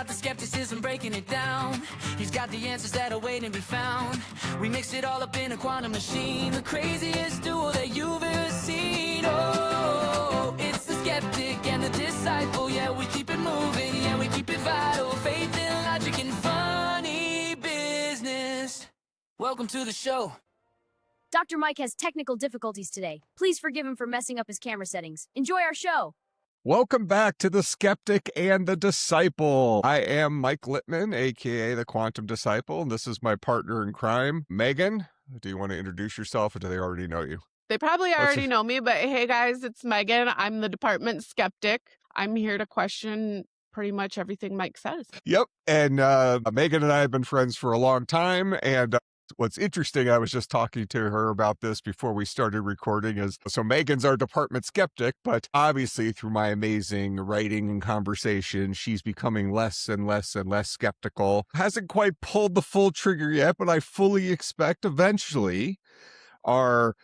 got the skepticism breaking it down. He's got the answers that are waiting to be found. We mix it all up in a quantum machine, the craziest duo that you've ever seen. Oh, it's the skeptic and the disciple. Yeah, we keep it moving, yeah, we keep it vital. Faith and logic and funny business. Welcome to the show. Dr. Mike has technical difficulties today. Please forgive him for messing up his camera settings. Enjoy our show. Welcome back to The Skeptic and the Disciple. I am Mike Littman, a.k.a. The Quantum Disciple, and this is my partner in crime, Megan. Do you want to introduce yourself, or do they already know you? They probably already know me, but hey guys, it's Megan. I'm the department skeptic. I'm here to question pretty much everything Mike says. Yep, and Megan and I have been friends for a long time, and what's interesting, I was just talking to her about this before we started recording, is so Megan's our department skeptic, but obviously through my amazing writing and conversation, she's becoming less and less and less skeptical. Hasn't quite pulled the full trigger yet, but I fully expect eventually our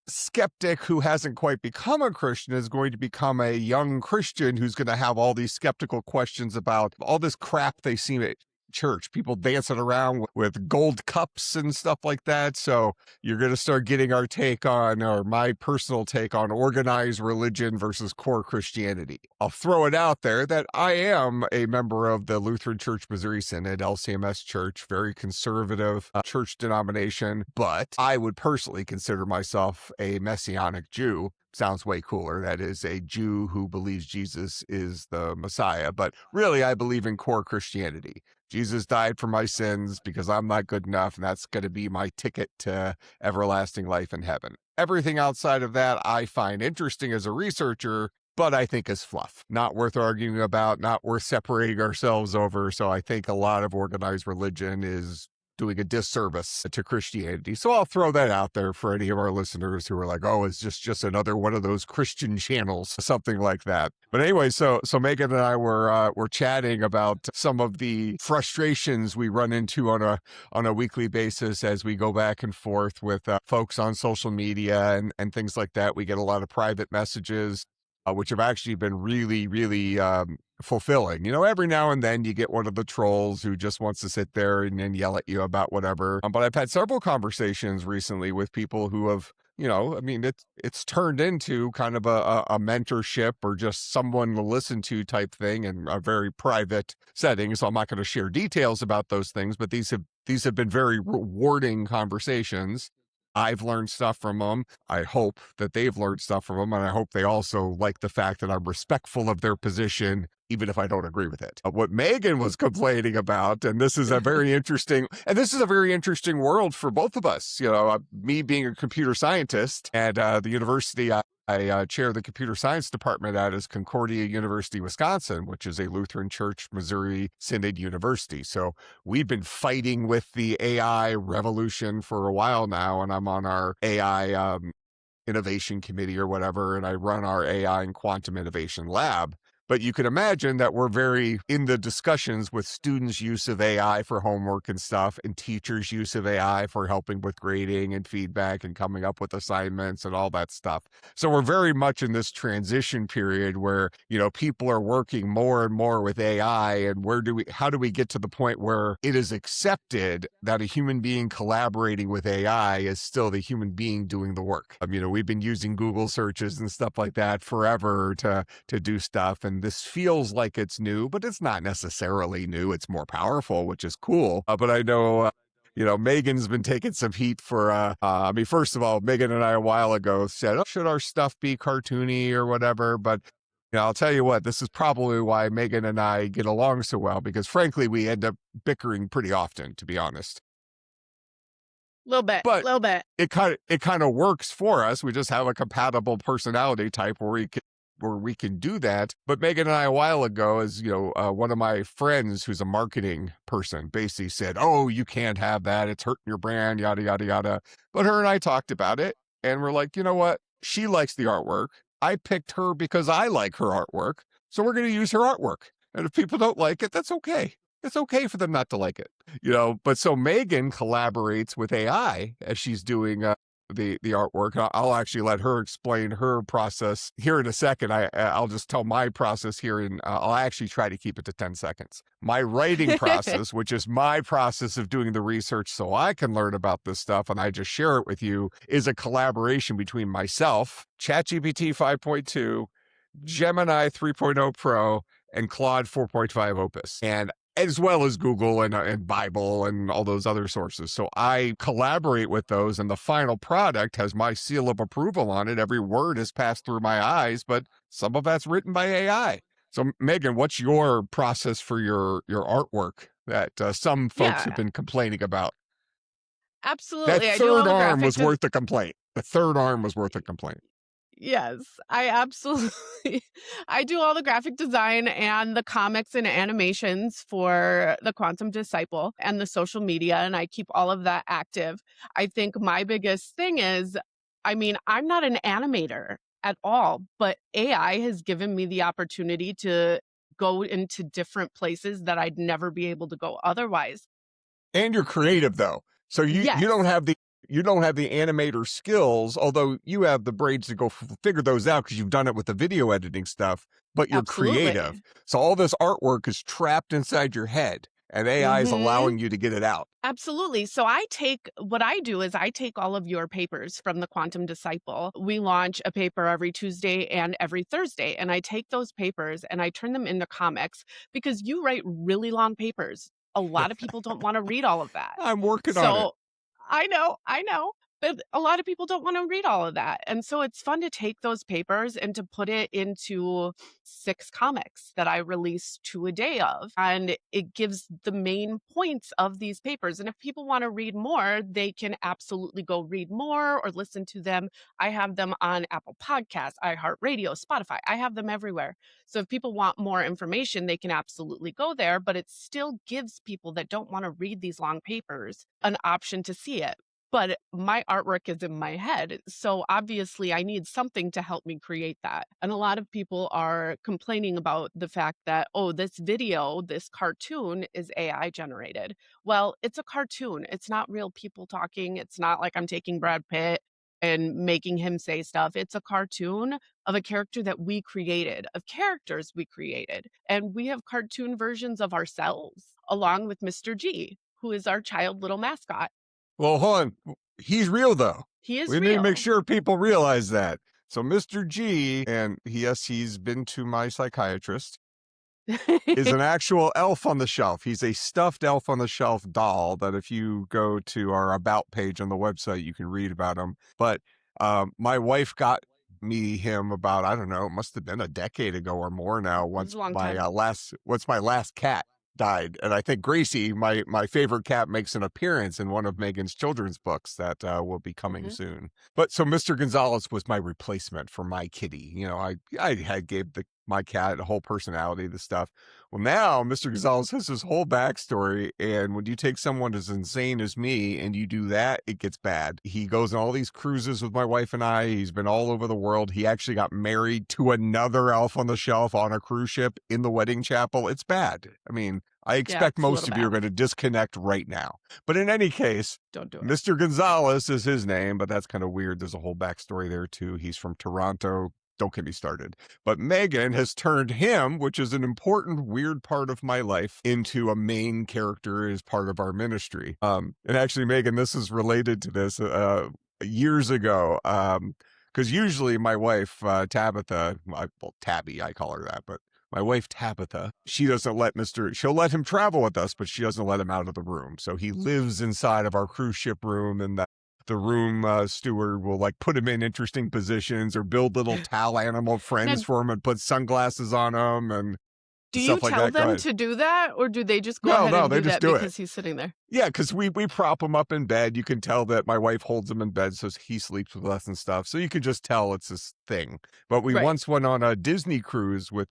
skeptic who hasn't quite become a Christian is going to become a young Christian who's going to have all these skeptical questions about all this crap they see at church, people dancing around with gold cups and stuff like that. So you're going to start getting our take on, or my personal take on, organized religion versus core Christianity. I'll throw it out there that I am a member of the Lutheran Church Missouri Synod, LCMS Church, very conservative church denomination, but I would personally consider myself a Messianic Jew. Sounds way cooler. That is a Jew who believes Jesus is the Messiah. But really, I believe in core Christianity. Jesus died for my sins because I'm not good enough, and that's going to be my ticket to everlasting life in heaven. Everything outside of that I find interesting as a researcher, but I think is fluff. Not worth arguing about, not worth separating ourselves over. So I think a lot of organized religion is doing a disservice to Christianity. So I'll throw that out there for any of our listeners who are like, oh, it's just another one of those Christian channels, something like that. But anyway, so Megan and I were chatting about some of the frustrations we run into on a weekly basis as we go back and forth with folks on social media and things like that. We get a lot of private messages, which have actually been really, really fulfilling. You know, every now and then you get one of the trolls who just wants to sit there and then yell at you about whatever. But I've had several conversations recently with people who have, you know, I mean, it's turned into kind of a mentorship or just someone to listen to type thing in a very private setting. So I'm not going to share details about those things, but these have been very rewarding conversations. I've learned stuff from them. I hope that they've learned stuff from them. And I hope they also like the fact that I'm respectful of their position, even if I don't agree with it. What Megan was complaining about, and this is a very interesting world for both of us. You know, me being a computer scientist at the university I chair the computer science department at is Concordia University, Wisconsin, which is a Lutheran Church Missouri Synod university. So we've been fighting with the AI revolution for a while now, and I'm on our AI innovation committee or whatever, and I run our AI and quantum innovation lab. But you can imagine that we're very in the discussions with students' use of AI for homework and stuff, and teachers' use of AI for helping with grading and feedback and coming up with assignments and all that stuff. So we're very much in this transition period where, you know, people are working more and more with AI, and how do we get to the point where it is accepted that a human being collaborating with AI is still the human being doing the work? You know, we've been using Google searches and stuff like that forever to do stuff, and this feels like it's new, but it's not necessarily new. It's more powerful, which is cool. But I know, you know, Megan's been taking some heat for, I mean, first of all, Megan and I a while ago said, oh, should our stuff be cartoony or whatever? But, you know, I'll tell you what, this is probably why Megan and I get along so well, because frankly, we end up bickering pretty often, to be honest. Little bit. It kind of works for us. We just have a compatible personality type where we can do that. But Megan and I a while ago, as you know, one of my friends who's a marketing person basically said, oh, you can't have that. It's hurting your brand, yada, yada, yada. But her and I talked about it, and we're like, you know what? She likes the artwork. I picked her because I like her artwork. So we're going to use her artwork. And if people don't like it, that's okay. It's okay for them not to like it, you know. But so Megan collaborates with AI as she's doing the artwork. I'll actually let her explain her process here in a second. I'll just tell my process here, and I'll actually try to keep it to 10 seconds. My writing process, which is my process of doing the research so I can learn about this stuff and I just share it with you, is a collaboration between myself, ChatGPT 5.2, Gemini 3.0 Pro, and Claude 4.5 Opus, and as well as Google and Bible and all those other sources. So I collaborate with those, and the final product has my seal of approval on it. Every word is passed through my eyes, but some of that's written by AI. So Megan, what's your process for your artwork that some folks have Yeah, been complaining about? That absolutely. I do all third the arm graphic was worth the complaint. The third arm was worth the complaint. Yes, I absolutely I do all the graphic design and the comics and animations for the Quantum Disciple and the social media, and I keep all of that active. I think my biggest thing is, I mean, I'm not an animator at all, but AI has given me the opportunity to go into different places that I'd never be able to go otherwise. And you're creative though. So you don't Yes, have the animator skills, although you have the brains to go figure those out because you've done it with the video editing stuff, but you're creative. absolutely. So all this artwork is trapped inside your head and AI is Mhm. allowing you to get it out. Absolutely. So what I do is I take all of your papers from the Quantum Disciple. We launch a paper every Tuesday and every Thursday. And I take those papers and I turn them into comics because you write really long papers. A lot of people don't want to read all of that. I'm working on it. So I know. But a lot of people don't want to read all of that. And so it's fun to take those papers and to put it into 6 comics that I release 2 a day of. And it gives the main points of these papers. And if people want to read more, they can absolutely go read more or listen to them. I have them on Apple Podcasts, iHeartRadio, Spotify. I have them everywhere. So if people want more information, they can absolutely go there, but it still gives people that don't want to read these long papers an option to see it. But my artwork is in my head. So obviously, I need something to help me create that. And a lot of people are complaining about the fact that, oh, this video, this cartoon is AI generated. Well, it's a cartoon. It's not real people talking. It's not like I'm taking Brad Pitt and making him say stuff. It's a cartoon of a character that we created, of characters we created. And we have cartoon versions of ourselves, along with Mr. G, who is our child little mascot. Well, hold on. He's real though. He is We need to make real. sure people realize that. So Mr. G, and yes, he's been to my psychiatrist, is an actual elf on the shelf. He's a stuffed elf on the shelf doll that if you go to our about page on the website, you can read about him. But my wife got me him about, I don't know, it must have been a decade ago or more now, It was once a long my time. my last cat died. And I think Gracie, my favorite cat, makes an appearance in one of Megan's children's books that will be coming Mhm. soon. But so Mr. Gonzalez was my replacement for my kitty. You know, I had gave my cat a whole personality, the stuff. Well, now Mr. Gonzalez has his whole backstory, and when you take someone as insane as me and you do that, it gets bad. He goes on all these cruises with my wife and I. He's been all over the world. He actually got married to another elf on the shelf on a cruise ship in the wedding chapel. It's bad. I mean, I Yeah, expect it's a most little of you are bad. going to disconnect right now. But in any case, Don't do it. Mr. Gonzalez is his name, but that's kind of weird. There's a whole backstory there too. He's from Toronto. Don't get me started. But Megan has turned him, which is an important, weird part of my life, into a main character as part of our ministry. And actually, Megan, this is related to this. Years ago, because usually my wife, Tabitha, well, Tabby, I call her that, but my wife Tabitha, she'll let him travel with us, but she doesn't let him out of the room. So he lives inside of our cruise ship room, and the room steward will like put him in interesting positions or build little towel animal Now, friends for him and put sunglasses on him and do you stuff like tell that. Go them ahead. to do that, or do they just go No, ahead no, and they do just that do it. because he's sitting there? Yeah, because we prop him up in bed. You can tell that my wife holds him in bed so he sleeps with us and stuff. So you can just tell it's this thing. But we Right. once went on a Disney cruise with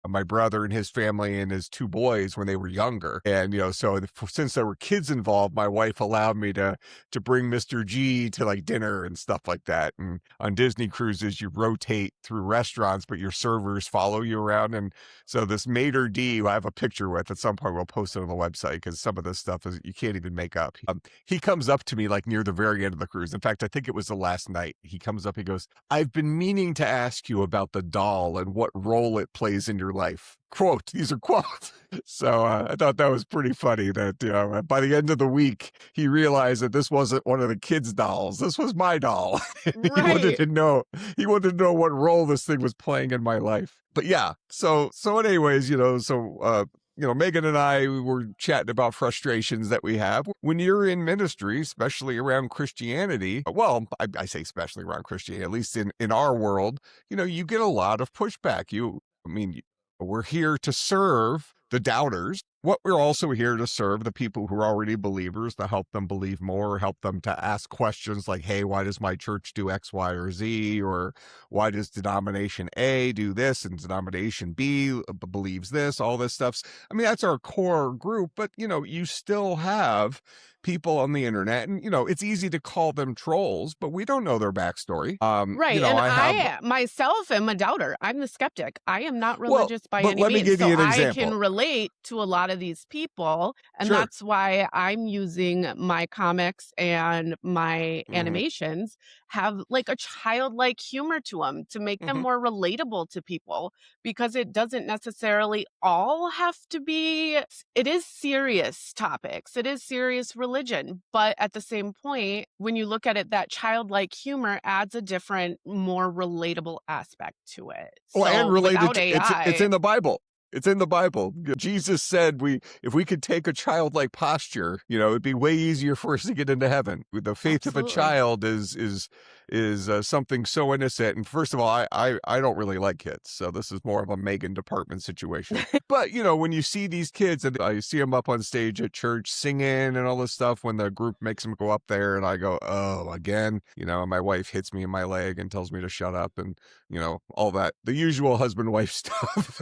my brother and his family and his two boys when they were younger. And, so since there were kids involved, my wife allowed me to bring Mr. G to like dinner and stuff like that. And on Disney cruises, you rotate through restaurants, but your servers follow you around. And so this Mater D, who I have a picture with, at some point we'll post it on the website because some of this stuff is you can't even make up. He comes up to me like near the very end of the cruise. In fact, I think it was the last night. He comes up, he goes, "I've been meaning to ask you about the doll and what role it plays in your life." Quote, these are quotes. So I thought that was pretty funny that, by the end of the week, he realized that this wasn't one of the kids' dolls. This was my doll. He wanted to know what role this thing was playing in my life. But yeah, so anyways, Megan and I were chatting about frustrations that we have when you're in ministry, especially around Christianity. Well, I say especially around Christianity, at least in our world, you get a lot of pushback. We're here to serve the doubters. We're also here to serve the people who are already believers, to help them believe more, help them to ask questions like, hey, why does my church do X, Y, or Z? Or why does denomination A do this and denomination B believes this, all this stuff. That's our core group, but, you still have people on the internet and, it's easy to call them trolls, but we don't know their backstory. Right. And I myself am a doubter. I'm the skeptic. I am not religious by any let me means. give you an I example. can relate to a lot of these people. And Sure. that's why I'm using my comics and my Mhm. animations have like a childlike humor to them to make them Mhm. more relatable to people, because it doesn't necessarily all have to be, it is serious topics. It is serious religion. But at the same point, when you look at it, that childlike humor adds a different, more relatable aspect to it. Well, and So related without to, it's AI, in the Bible. It's in the Bible. Jesus said if we could take a childlike posture, it'd be way easier for us to get into heaven. The faith of a absolutely. child is something so innocent. And first of all, I don't really like kids, so this is more of a Megan department situation. But when you see these kids and I see them up on stage at church singing and all this stuff, when the group makes them go up there, and I go, oh, again, and my wife hits me in my leg and tells me to shut up, and all that, the usual husband-wife stuff.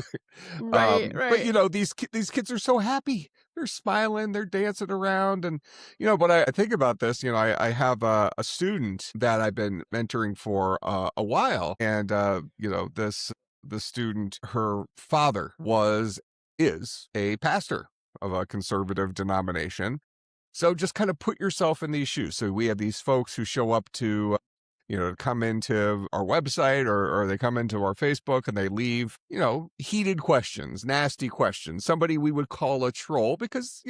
Right, right. But these kids are so happy. They're smiling, they're dancing around, and But I think about this. I have a student that I've been mentoring for a while, and the student, her father is a pastor of a conservative denomination. So just kind of put yourself in these shoes. So we have these folks who show up to come into our website or they come into our Facebook and they leave, heated questions, nasty questions, somebody we would call a troll because,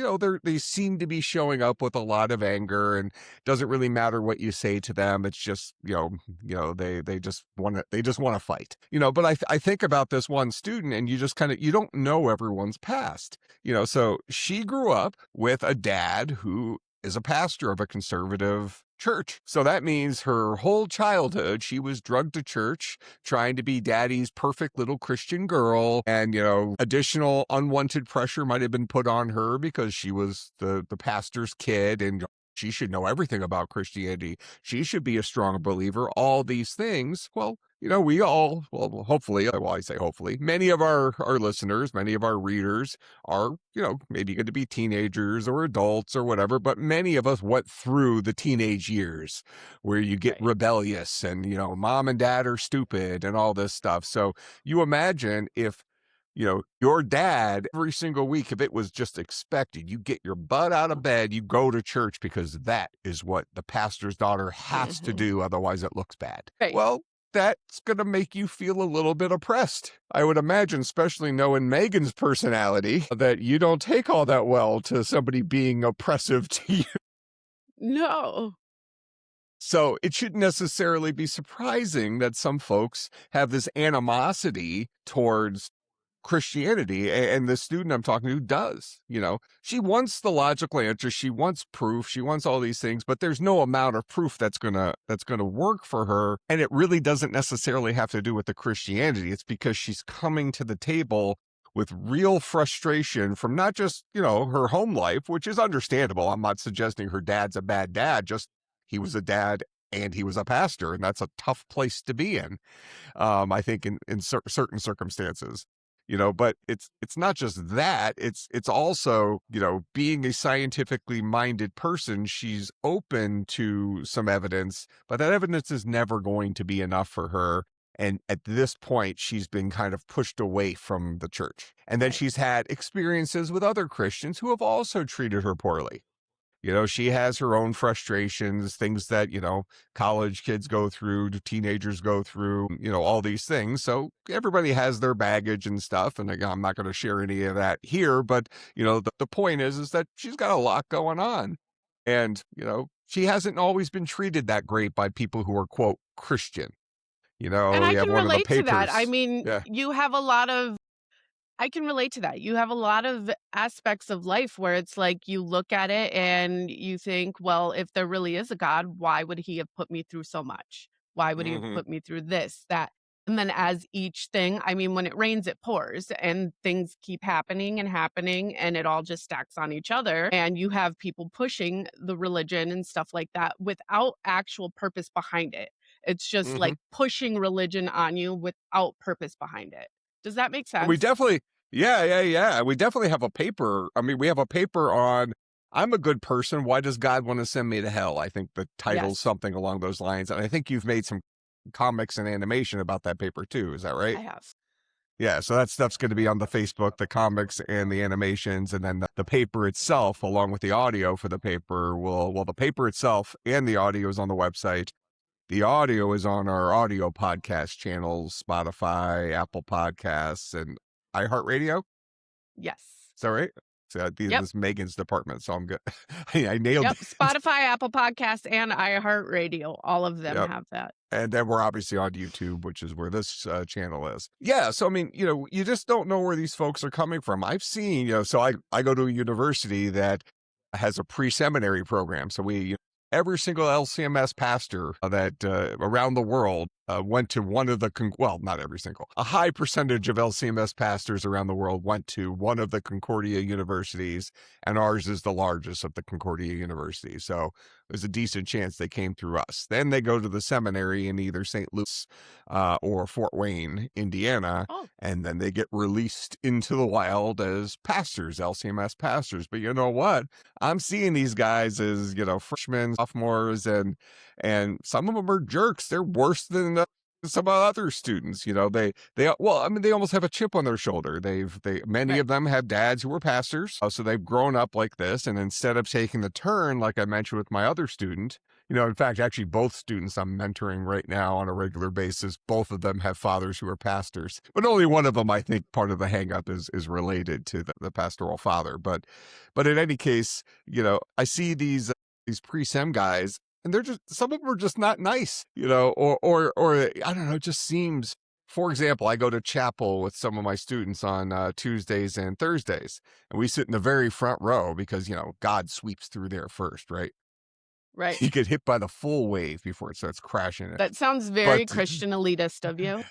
they seem to be showing up with a lot of anger, and it doesn't really matter what you say to them. It's just, they just want to fight, but I think about this one student, and you just you don't know everyone's past, so she grew up with a dad who is a pastor of a conservative church. So that means her whole childhood, she was drugged to church, trying to be daddy's perfect little Christian girl. And, additional unwanted pressure might have been put on her because she was the pastor's kid and she should know everything about Christianity. She should be a strong believer. All these things. Well, we all, well, hopefully, I say hopefully, many of our listeners, many of our readers are, maybe going to be teenagers or adults or whatever, but many of us went through the teenage years where you get Right. rebellious and, mom and dad are stupid and all this stuff. So you imagine if, your dad every single week, if it was just expected, you get your butt out of bed, you go to church because that is what the pastor's daughter has to do. Otherwise it looks bad. Right. Well, that's going to make you feel a little bit oppressed. I would imagine, especially knowing Megan's personality, that you don't take all that well to somebody being oppressive to you. No. So it shouldn't necessarily be surprising that some folks have this animosity towards Christianity, and the student I'm talking to does. She wants the logical answer, she wants proof, she wants all these things, but there's no amount of proof that's gonna work for her, and it really doesn't necessarily have to do with the Christianity. It's because she's coming to the table with real frustration from not just her home life, which is understandable. I'm not suggesting her dad's a bad dad, just he was a dad and he was a pastor, and that's a tough place to be in. I think in certain circumstances. But it's not just that, it's also, being a scientifically minded person, she's open to some evidence, but that evidence is never going to be enough for her. And at this point, she's been kind of pushed away from the church. And then Right. she's had experiences with other Christians who have also treated her poorly. She has her own frustrations, things that, college kids go through, teenagers go through, all these things. So everybody has their baggage and stuff. And again, I'm not going to share any of that here, but, the point is that she's got a lot going on. And, she hasn't always been treated that great by people who are, quote, Christian. And I We have can one of the relate to that. I papers. mean, Yeah. you have a lot of I can relate to that. You have a lot of aspects of life where it's like you look at it and you think, well, if there really is a God, why would he have put me through so much? Why would he have Hmm. put me through this, that? And then as each thing, I mean, when it rains, it pours and things keep happening and it all just stacks on each other. And you have people pushing the religion and stuff like that without actual purpose behind it. It's just like Hmm. pushing religion on you without purpose behind it. Does that make And we sense? definitely, yeah, yeah, yeah. We definitely have a paper. I mean, we have a paper on I'm a good person. Why does God want to send me to hell? I think the title's Yes, something along those lines. And I think you've made some comics and animation about that paper too. Is that right? I have. Yeah. So that stuff's going to be on the Facebook, the comics and the animations. And then the paper itself, along with the audio for the paper, well, the paper itself and the audio is on the website. The audio is on our audio podcast channels, Spotify, Apple Podcasts, and iHeartRadio. Yes. Is that right? So this Yep. is Megan's department, so I'm good. I nailed Yep. it. Spotify, Apple Podcasts, and iHeartRadio. All of them Yep. have that. And then we're obviously on YouTube, which is where this channel is. Yeah. So, I mean, you just don't know where these folks are coming from. I've seen, so I go to a university that has a pre-seminary program. So every single LCMS pastor that around the world went to one of the, well, not every single, a high percentage of LCMS pastors around the world went to one of the Concordia universities, and ours is the largest of the Concordia universities. So there's a decent chance they came through us. Then they go to the seminary in either St. Louis or Fort Wayne, Indiana, Oh, and then they get released into the wild as pastors, LCMS pastors. But you know what? I'm seeing these guys as, freshmen, sophomores, and some of them are jerks. They're worse than some other students. Well, I mean, they almost have a chip on their shoulder. Many right. of them have dads who were pastors, so they've grown up like this. And instead of taking the turn, like I mentioned with my other student, in fact, actually, both students I'm mentoring right now on a regular basis, both of them have fathers who are pastors, but only one of them, I think, part of the hangup is related to the pastoral father. But in any case, I see these pre-sem guys, and they're just, some of them are just not nice, or I don't know, it just seems. For example, I go to chapel with some of my students on Tuesdays and Thursdays, and we sit in the very front row because God sweeps through there first, right? Right. You get hit by the full wave before it starts crashing it. That sounds very But Christian elitist of you.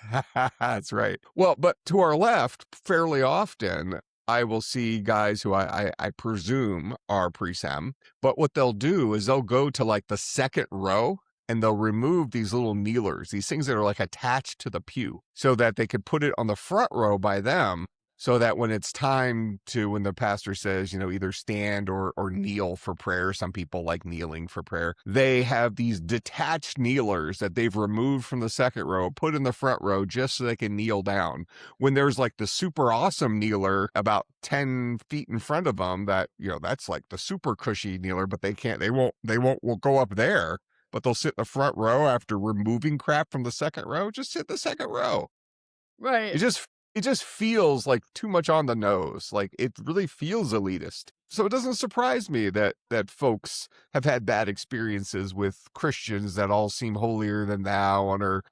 that's right. Well, but to our left, fairly often, I will see guys who I presume are pre-sem, but what they'll do is they'll go to like the second row and they'll remove these little kneelers, these things that are like attached to the pew, so that they could put it on the front row by them, so that when it's time to, when the pastor says, either stand or kneel for prayer, some people like kneeling for prayer, they have these detached kneelers that they've removed from the second row, put in the front row just so they can kneel down. When there's like the super awesome kneeler about 10 feet in front of them, that, that's like the super cushy kneeler, but will go up there, but they'll sit in the front row after removing crap from the second row. Just sit in the second row. Right. It just feels like too much on the nose. Like, it really feels elitist. So it doesn't surprise me that folks have had bad experiences with Christians that all seem holier than thou and are,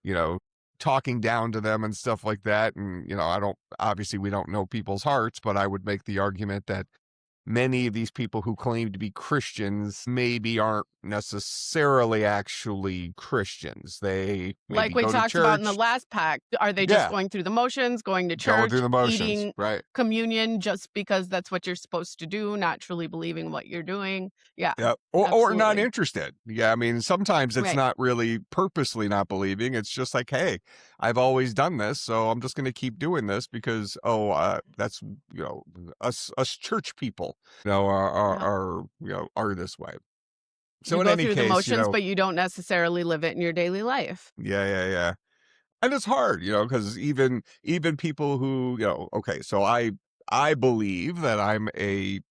you know, talking down to them and stuff like that. And, I don't, obviously we don't know people's hearts, but I would make the argument that many of these people who claim to be Christians maybe aren't necessarily actually Christians. They Like maybe we go to talked about in the church. last pack, are they just Yeah, going through the motions, going to going through church, the motions. eating Right. communion just because that's what you're supposed to do, not truly believing what you're doing? Yeah, Yeah. Or not absolutely. interested. Yeah. I mean, sometimes it's Right. not really purposely not believing. It's just like, hey, I've always done this, so I'm just going to keep doing this because, that's, us church people, Yeah. are this way. So You in go any through the case, motions, but you don't necessarily live it in your daily life. yeah, yeah, yeah. And it's hard, because even people who, okay, so I believe that I'm a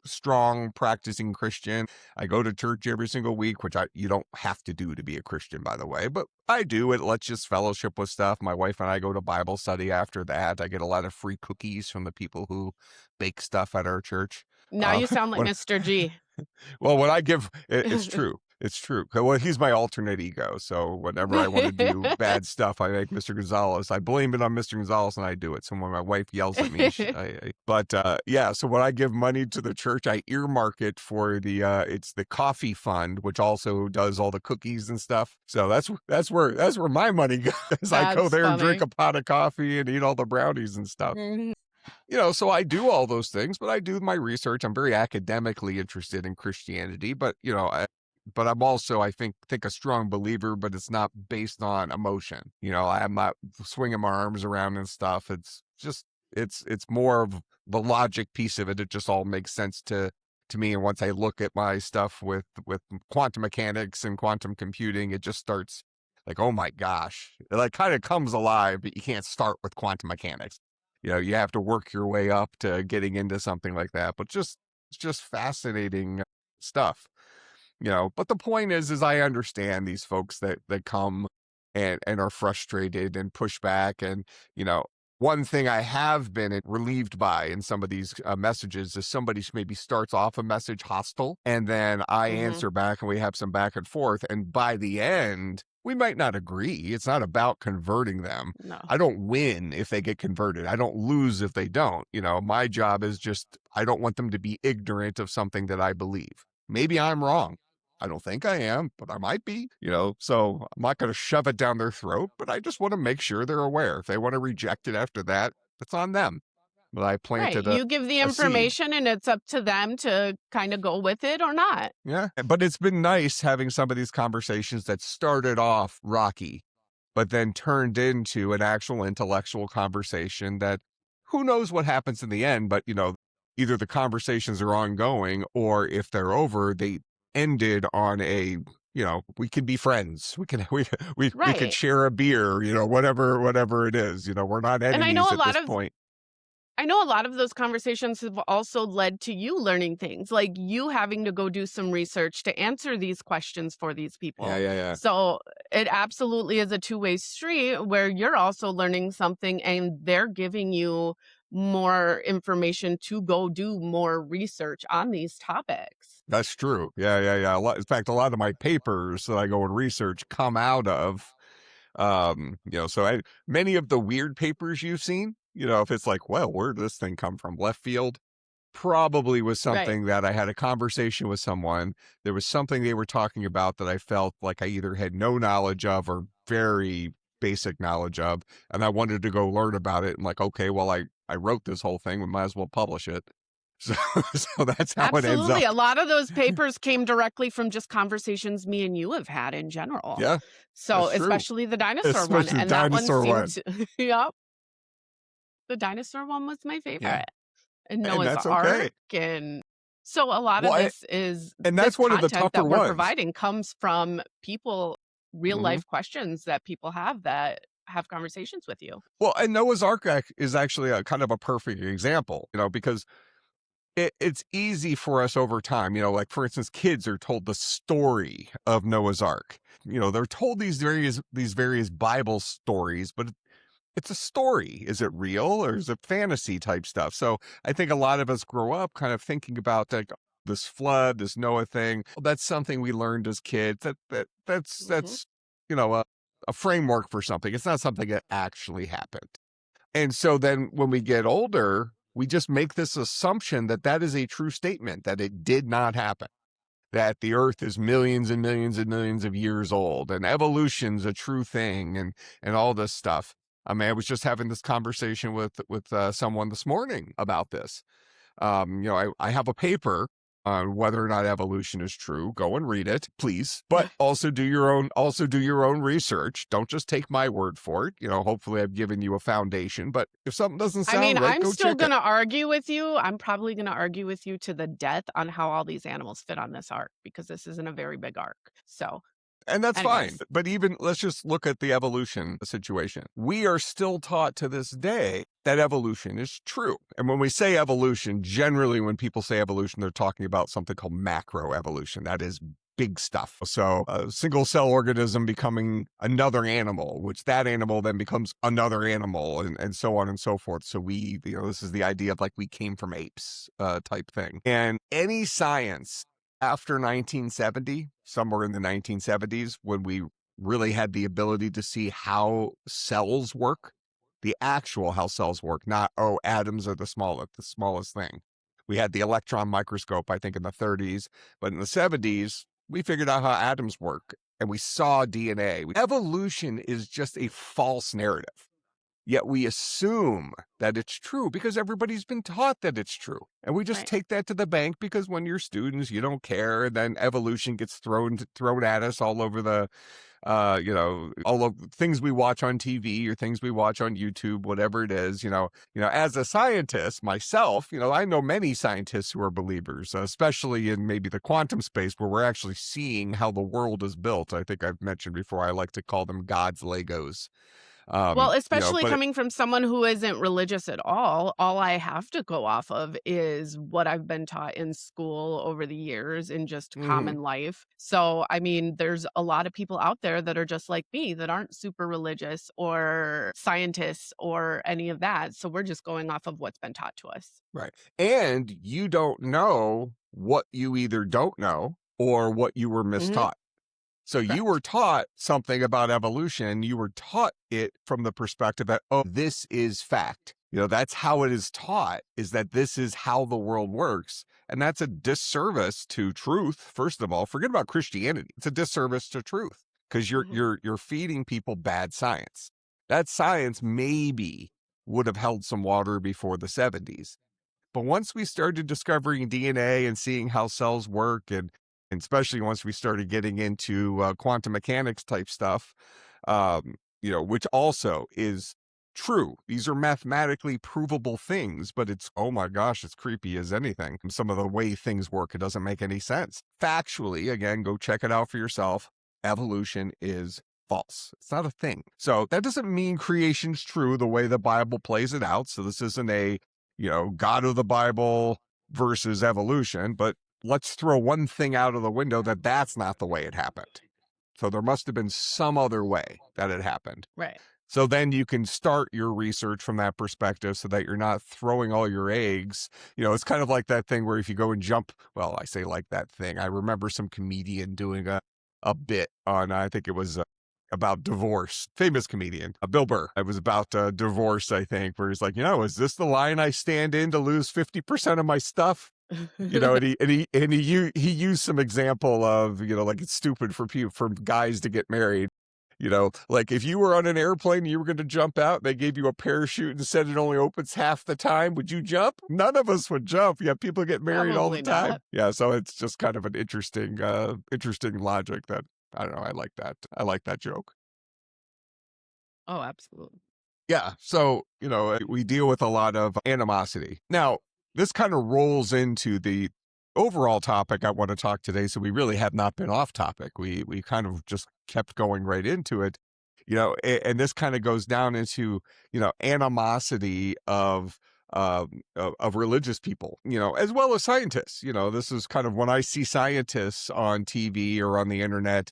strong practicing Christian. I go to church every single week, which you don't have to do to be a Christian, by the way, but I do. It lets you fellowship with stuff. My wife and I go to Bible study after that. I get a lot of free cookies from the people who bake stuff at our church. Now you sound like When Mr. G. Well, when I give, it's true. It's true. Well, he's my alternate ego. So whenever I want to do bad stuff, I make Mr. Gonzalez. I blame it on Mr. Gonzalez and I do it. So when my wife yells at me, yeah. So when I give money to the church, I earmark it for it's the coffee fund, which also does all the cookies and stuff. So that's where my money goes. I go That's there and drink funny. a pot of coffee and eat all the brownies and stuff. Mhm. So I do all those things, but I do my research. I'm very academically interested in Christianity, but but I'm also, I think a strong believer, but it's not based on emotion. I'm not swinging my arms around and stuff. It's just, it's more of the logic piece of it. It just all makes sense to me. And once I look at my stuff with quantum mechanics and quantum computing, it just starts like, oh my gosh, it like kind of comes alive, but you can't start with quantum mechanics. You have to work your way up to getting into something like that, but it's just fascinating stuff. But the point is I understand these folks that come and are frustrated and push back. And, one thing I have been relieved by in some of these messages is somebody maybe starts off a message hostile and then I Mhm. answer back and we have some back and forth. And by the end, we might not agree. It's not about converting them. No. I don't win if they get converted. I don't lose if they don't. My job is just, I don't want them to be ignorant of something that I believe. Maybe I'm wrong. I don't think I am, but I might be, so I'm not going to shove it down their throat, but I just want to make sure they're aware. If they want to reject it after that, that's on them. But I Right. planted You give the a seed. information and it's up to them to kind of go with it or not. Yeah. But it's been nice having some of these conversations that started off rocky, but then turned into an actual intellectual conversation that who knows what happens in the end, but either the conversations are ongoing or if they're over, they ended on we can be friends. We can we could Right. share a beer, whatever it is. We're not And enemies at this point. I know a lot of those conversations have also led to you learning things, like you having to go do some research to answer these questions for these Yeah, people. yeah, yeah. So it absolutely is a two-way street where you're also learning something and they're giving you more information to go do more research on these topics. That's true. Yeah, yeah, yeah. In fact, a lot of my papers that I go and research come out of so many of the weird papers you've seen, if it's like, well, where did this thing come from? Left field? Probably was Right. something that I had a conversation with someone. There was something they were talking about that I felt like I either had no knowledge of or very basic knowledge of. And I wanted to go learn about it. And like, okay, well, I wrote this whole thing. We might as well publish it. So, so that's how it ends Absolutely. up. A lot of those papers came directly from just conversations me and you have had in general. Yeah, So, that's true. especially the dinosaur one. Especially the And that one dinosaur seemed one. to, yep, the dinosaur one was my Yeah. favorite. And And Noah's that's Ark. okay. And so, a lot of Well, this that's one of the content tougher that we're ones. providing comes from people, real Mhm. life questions that people have that have conversations with you. Well, and Noah's Ark is actually a kind of a perfect example, because it's easy for us over time, like for instance, kids are told the story of Noah's Ark. They're told these various Bible stories, but it's a story. Is it real or is it fantasy type stuff? So I think a lot of us grow up kind of thinking about like this flood, this Noah thing. Well, that's something we learned as kids. Hmm. That's a framework for something. It's not something that actually happened. And so then when we get older, we just make this assumption that that is a true statement, that it did not happen, that the earth is millions and millions and millions of years old and evolution's a true thing and all this stuff. I mean, I was just having this conversation with someone this morning about this. I have a paper on whether or not evolution is true. Go and read it, please. But also do your own research. Don't just take my word for it. Hopefully I've given you a foundation. But if something doesn't sound right, I'm go still check going it. to argue with you. I'm probably going to argue with you to the death on how all these animals fit on this ark, because this isn't a very big ark. So, And that's fine. anyways, But even let's just look at the evolution situation. We are still taught to this day that evolution is true. And when we say evolution, generally when people say evolution, they're talking about something called macroevolution. That is big stuff. So a single cell organism becoming another animal, which that animal then becomes another animal, and so on and so forth. So this is the idea of like we came from apes type thing. And any science after 1970, somewhere in the 1970s, when we really had the ability to see how cells work, the actual how cells work, not, atoms are the smallest thing. We had the electron microscope, I think, in the 30s, but in the 70s, we figured out how atoms work and we saw DNA. Evolution is just a false narrative. Yet we assume that it's true because everybody's been taught that it's true. And we just right. take that to the bank because when you're students, you don't care. And then evolution gets thrown at us all over the, all of things we watch on TV or things we watch on YouTube, whatever it is. As a scientist myself, I know many scientists who are believers, especially in maybe the quantum space where we're actually seeing how the world is built. I think I've mentioned before, I like to call them God's Legos. Well, especially But coming from someone who isn't religious at all I have to go off of is what I've been taught in school over the years in just mhm. common life. So, I mean, there's a lot of people out there that are just like me that aren't super religious or scientists or any of that. So, we're just going off of what's been taught to us. Right. And you don't know what you either don't know or what you were Hmm. mistaught. So you were Correct. taught something about evolution. You were taught it from the perspective that, this is fact. That's how it is taught, is that this is how the world works. And that's a disservice to truth. First of all, forget about Christianity. It's a disservice to truth because you're Hmm. you're you're feeding people bad science. That science maybe would have held some water before the 70s. But once we started discovering DNA and seeing how cells work, and especially once we started getting into quantum mechanics type stuff, which also is true. These are mathematically provable things, but oh my gosh, it's creepy as anything. Some of the way things work, it doesn't make any sense. Factually, again, go check it out for yourself. Evolution is false. It's not a thing. So that doesn't mean creation's true the way the Bible plays it out. So this isn't a God of the Bible versus evolution, but let's throw one thing out of the window that's not the way it happened. So there must have been some other way that it happened. Right. So then you can start your research from that perspective so that you're not throwing all your eggs. It's kind of like that thing where if you go and jump, well, I say like that thing. I remember some comedian doing a bit on, I think it was about divorce, famous comedian, Bill Burr. It was about divorce, I think, where he's like, is this the line I stand in to lose 50% of my stuff? He used some example of, like it's stupid for guys to get married. Like if you were on an airplane and you were going to jump out, they gave you a parachute and said it only opens half the time. Would you jump? None of us would jump. Yeah, people get married all the Probably time. not. Yeah, so it's just kind of an interesting logic that I don't know. I like that. I like that joke. Oh, absolutely. Yeah. So, we deal with a lot of animosity. Now, this kind of rolls into the overall topic I want to talk today. So we really have not been off topic. We kind of just kept going right into it, and this kind of goes down into, animosity of religious people, as well as scientists. This is kind of when I see scientists on TV or on the internet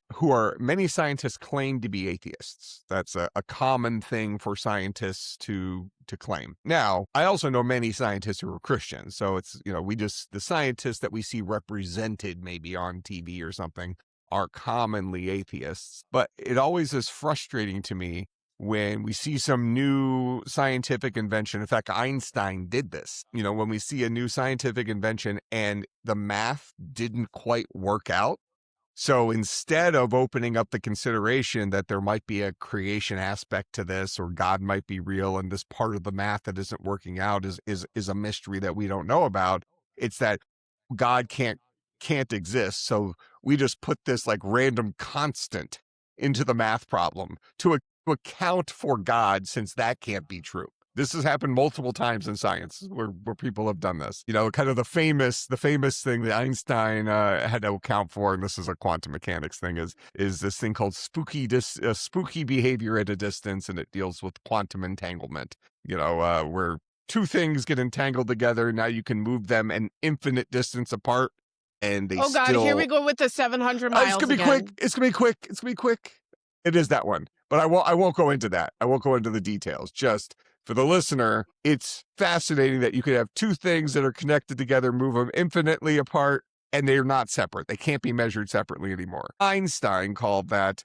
many scientists claim to be atheists. That's a common thing for scientists to claim. Now, I also know many scientists who are Christians. So it's, the scientists that we see represented maybe on TV or something are commonly atheists. But it always is frustrating to me when we see some new scientific invention. In fact, Einstein did this. When we see a new scientific invention and the math didn't quite work out. So instead of opening up the consideration that there might be a creation aspect to this, or God might be real, and this part of the math that isn't working out is a mystery that we don't know about, it's that God can't exist. So we just put this like random constant into the math problem to account for God, since that can't be true. This has happened multiple times in science where people have done this. Kind of the famous thing that Einstein had to account for, and this is a quantum mechanics thing, is this thing called spooky behavior at a distance, and it deals with quantum entanglement. Where two things get entangled together, now you can move them an infinite distance apart, and they Oh God, here we go with the 700 miles. It's gonna be quick. It's gonna be quick. It is that one, but I won't go into that. I won't go into the details. Just for the listener, it's fascinating that you could have two things that are connected together, move them infinitely apart, and they're not separate. They can't be measured separately anymore. Einstein called that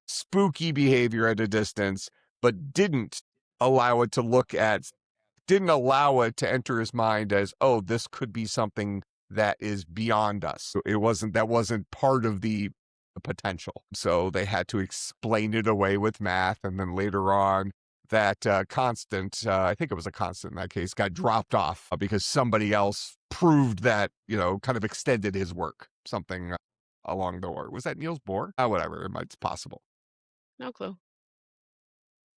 spooky behavior at a distance, but didn't allow it to enter his mind as, oh, this could be something that is beyond us. That wasn't part of the potential. So they had to explain it away with math, and then later on, that constant, I think it was a constant in that case, got dropped off because somebody else proved that, kind of extended his work, something along the order. Was that Niels Bohr? Whatever, it's possible. No clue.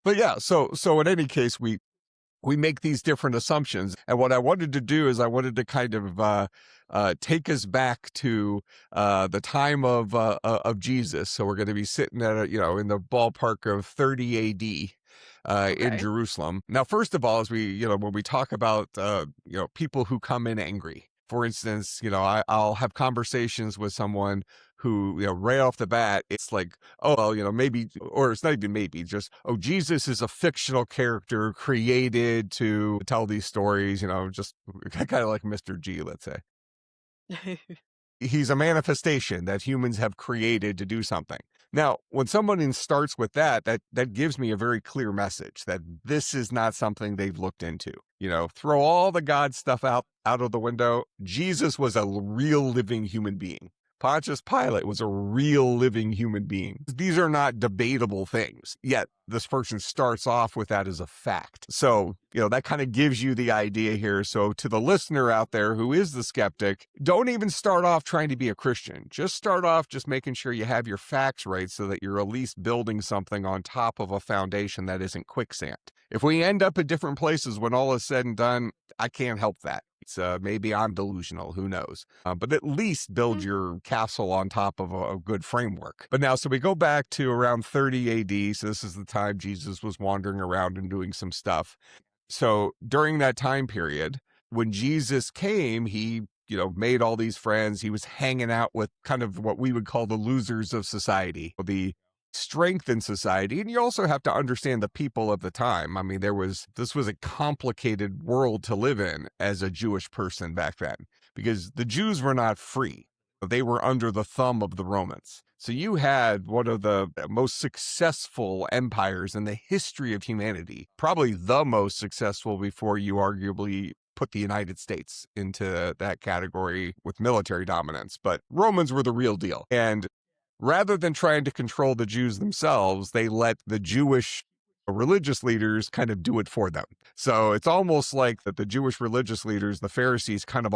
But yeah, so in any case, we make these different assumptions. And what I wanted to do is I wanted to kind of take us back to the time of Jesus. So we're going to be sitting at, in the ballpark of 30 AD. In Jerusalem. Now, first of all, as when we talk about, people who come in angry, for instance, I'll have conversations with someone who, right off the bat, it's like, oh, well, maybe, or it's not even maybe, just, oh, Jesus is a fictional character created to tell these stories, just kind of like Mr. G, let's say. He's a manifestation that humans have created to do something. Now, when someone starts with that gives me a very clear message that this is not something they've looked into. Throw all the God stuff out of the window. Jesus was a real living human being. Pontius Pilate was a real living human being. These are not debatable things, yet this person starts off with that as a fact. So, that kind of gives you the idea here. So to the listener out there who is the skeptic, don't even start off trying to be a Christian. Just start off just making sure you have your facts right so that you're at least building something on top of a foundation that isn't quicksand. If we end up at different places when all is said and done, I can't help that. It's maybe I'm delusional, who knows? But at least build your castle on top of a good framework. But now, so we go back to around 30 AD. So this is the time Jesus was wandering around and doing some stuff. So during that time period, when Jesus came, he, made all these friends. He was hanging out with kind of what we would call the losers of society, the strength in society. And you also have to understand the people of the time. I mean, this was a complicated world to live in as a Jewish person back then, because the Jews were not free. They were under the thumb of the Romans. So you had one of the most successful empires in the history of humanity, probably the most successful before you arguably put the United States into that category with military dominance. But Romans were the real deal. And rather than trying to control the Jews themselves, they let the Jewish religious leaders kind of do it for them. So it's almost like that the Jewish religious leaders, the Pharisees, kind of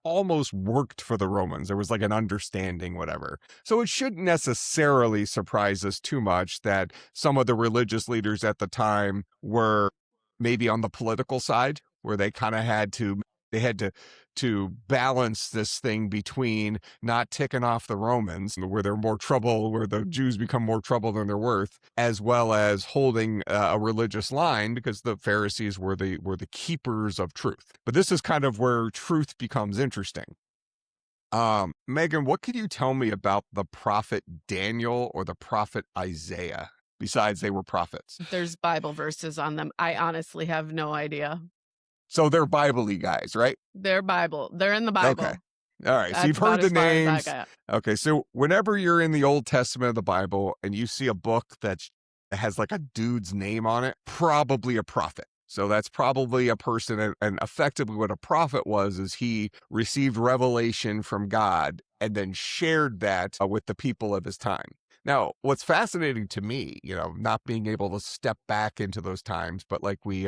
almost worked for the Romans. There was like an understanding, whatever. So it shouldn't necessarily surprise us too much that some of the religious leaders at the time were maybe on the political side, where they kind of had to balance this thing between not ticking off the Romans, where they're more trouble, where the Jews become more trouble than they're worth, as well as holding a religious line, because the Pharisees were the keepers of truth. But this is kind of where truth becomes interesting. Megan, what could you tell me about the prophet Daniel or the prophet Isaiah, besides they were prophets? There's Bible verses on them. I honestly have no idea. So they're Bible-y guys, right? They're Bible. They're in the Bible. Okay. All right. That's So you've heard the about as far as names. I got. Okay. So whenever you're in the Old Testament of the Bible and you see a book that's that has like a dude's name on it, probably a prophet. So that's probably a person, and effectively what a prophet was is he received revelation from God and then shared that with the people of his time. Now, what's fascinating to me, not being able to step back into those times, but like we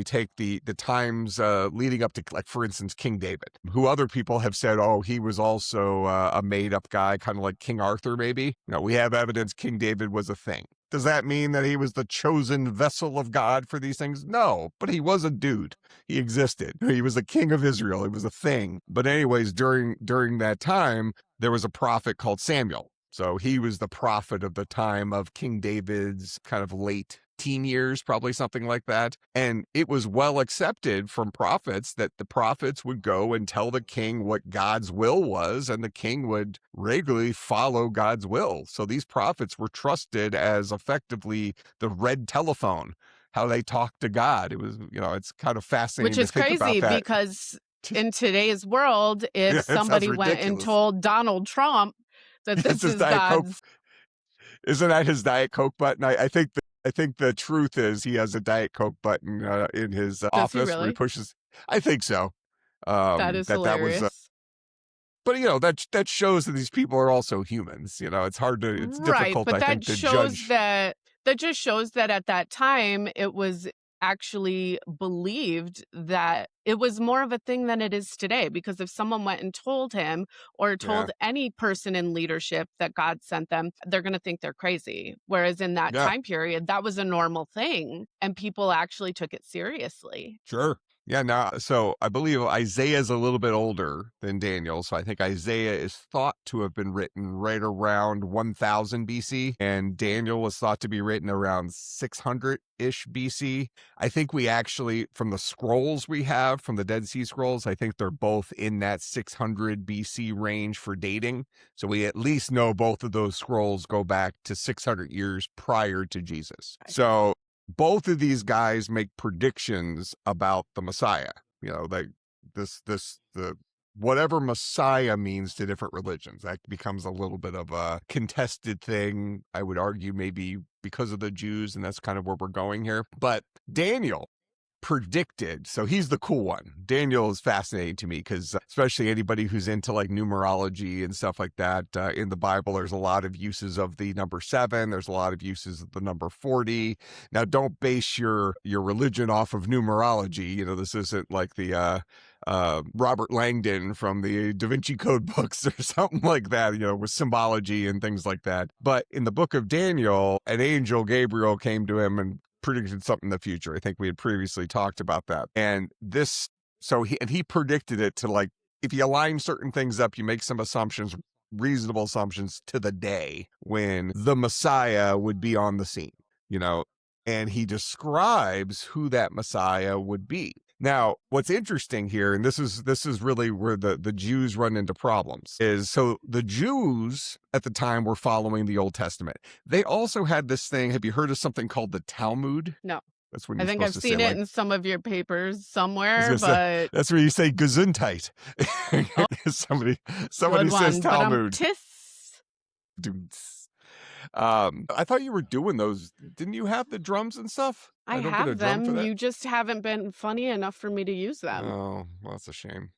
take the times leading up to, like, for instance, King David, who other people have said, oh, he was also a made up guy, kind of like King Arthur, maybe. We have evidence King David was a thing. Does that mean that he was the chosen vessel of God for these things? No, but he was a dude. He existed. He was the king of Israel. He was a thing. But anyways, during that time, there was a prophet called Samuel. So he was the prophet of the time of King David's kind of late teen years, probably something like that. And it was well accepted from prophets that the prophets would go and tell the king what God's will was, and the king would regularly follow God's will. So these prophets were trusted as effectively the red telephone, how they talk to God. It was, it's kind of fascinating Which is to think crazy about that. because in today's world, if Yeah, it sounds somebody went and ridiculous. told Donald Trump that It's this his is Diet Coke. God's, Isn't that his Diet Coke button? I think the truth is he has a Diet Coke button in his does he office where he really? pushes. I think so. That is That was, hilarious. but that shows that these people are also humans. It's hard to, it's Right, difficult, but I think, that to shows judge. that just shows that at that time it was actually believed that it was more of a thing than it is today, because if someone went and told him or Yeah, told any person in leadership that God sent them, they're going to think they're crazy. Whereas in that yeah, time period, that was a normal thing and people actually took it seriously. sure. Yeah, now, so I believe Isaiah is a little bit older than Daniel. So I think Isaiah is thought to have been written right around 1000 BC, and Daniel was thought to be written around 600-ish BC. I think we actually, from the scrolls we have, from the Dead Sea Scrolls, I think they're both in that 600 BC range for dating. So we at least know both of those scrolls go back to 600 years prior to Jesus. So both of these guys make predictions about the Messiah. Like the whatever Messiah means to different religions, that becomes a little bit of a contested thing. I would argue maybe because of the Jews, and that's kind of where we're going here. But Daniel predicted, so he's the cool one. Daniel is fascinating to me because, especially anybody who's into like numerology and stuff like that, in the Bible there's a lot of uses of the number 7. There's a lot of uses of the number 40. Now, don't base your religion off of numerology. This isn't like the Robert Langdon from the Da Vinci Code books or something like that, with symbology and things like that. But in the book of Daniel, an angel, Gabriel, came to him and predicted something in the future. I think we had previously talked about that. And he predicted it to, like, if you align certain things up, you make some assumptions, reasonable assumptions, to the day when the Messiah would be on the scene, and he describes who that Messiah would be. Now, what's interesting here, and this is really where the Jews run into problems, is so the Jews at the time were following the Old Testament. They also had this thing. Have you heard of something called the Talmud? No. That's when I you're think supposed I've to seen say, it like, in some of your papers I was somewhere, gonna say, but that's where you say Gesundheit. oh, somebody good says one. But Talmud. I thought you were doing those. Didn't you have the drums and stuff? I I don't get a have drum for them. that. You just haven't been funny enough for me to use them. Oh, well, that's a shame.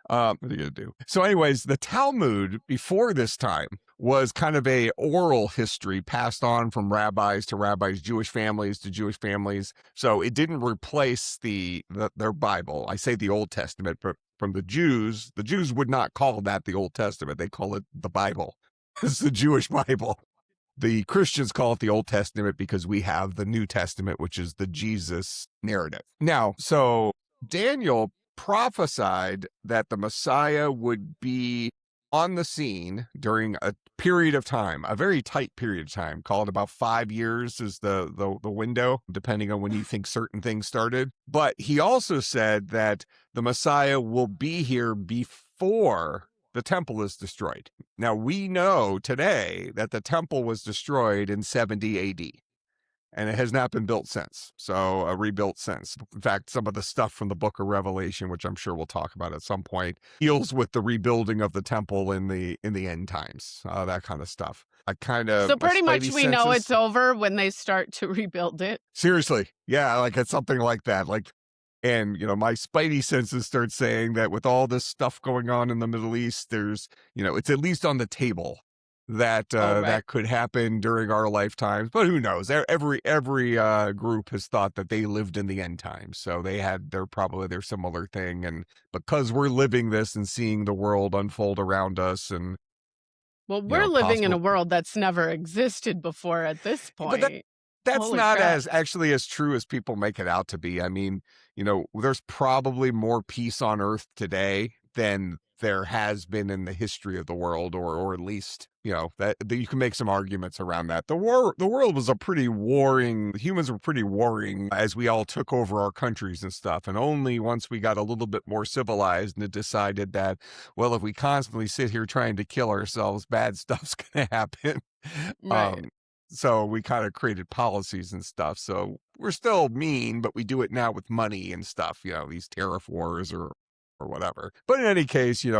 What are you gonna do? So anyways, the Talmud before this time was kind of a oral history passed on from rabbis to rabbis, Jewish families to Jewish families. So it didn't replace their Bible. I say the Old Testament, but from the Jews would not call that the Old Testament. They call it the Bible. It's the Jewish Bible. The Christians call it the Old Testament because we have the New Testament, which is the Jesus narrative. Now, so Daniel prophesied that the Messiah would be on the scene during a period of time, a very tight period of time, called about 5 years is the window, depending on when you think certain things started. But he also said that the Messiah will be here before the temple is destroyed. Now, we know today that the temple was destroyed in 70 AD. And it has not been built since. So rebuilt since. In fact, some of the stuff from the book of Revelation, which I'm sure we'll talk about at some point, deals with the rebuilding of the temple in the end times, that kind of stuff. I kind of, So my pretty much spidey we know it's senses. over when they start to rebuild it. Seriously. Yeah, like it's something like that. Like, and my spidey senses start saying that with all this stuff going on in the Middle East, there's, it's at least on the table that Oh, right. that could happen during our lifetimes. But who knows? Every group has thought that they lived in the end times, so they had their similar thing. And because we're living this and seeing the world unfold around us, and Well, we're living in a possible. world that's never existed before at this But point. that's Holy not crap. as actually as true as people make it out to be. I mean, there's probably more peace on Earth today than there has been in the history of the world, or at least, that you can make some arguments around that. The world was a pretty warring, humans were pretty warring as we all took over our countries and stuff. And only once we got a little bit more civilized and decided that, well, if we constantly sit here trying to kill ourselves, bad stuff's gonna happen. Right. So we kind of created policies and stuff. So we're still mean, but we do it now with money and stuff, these tariff wars or whatever. But in any case, my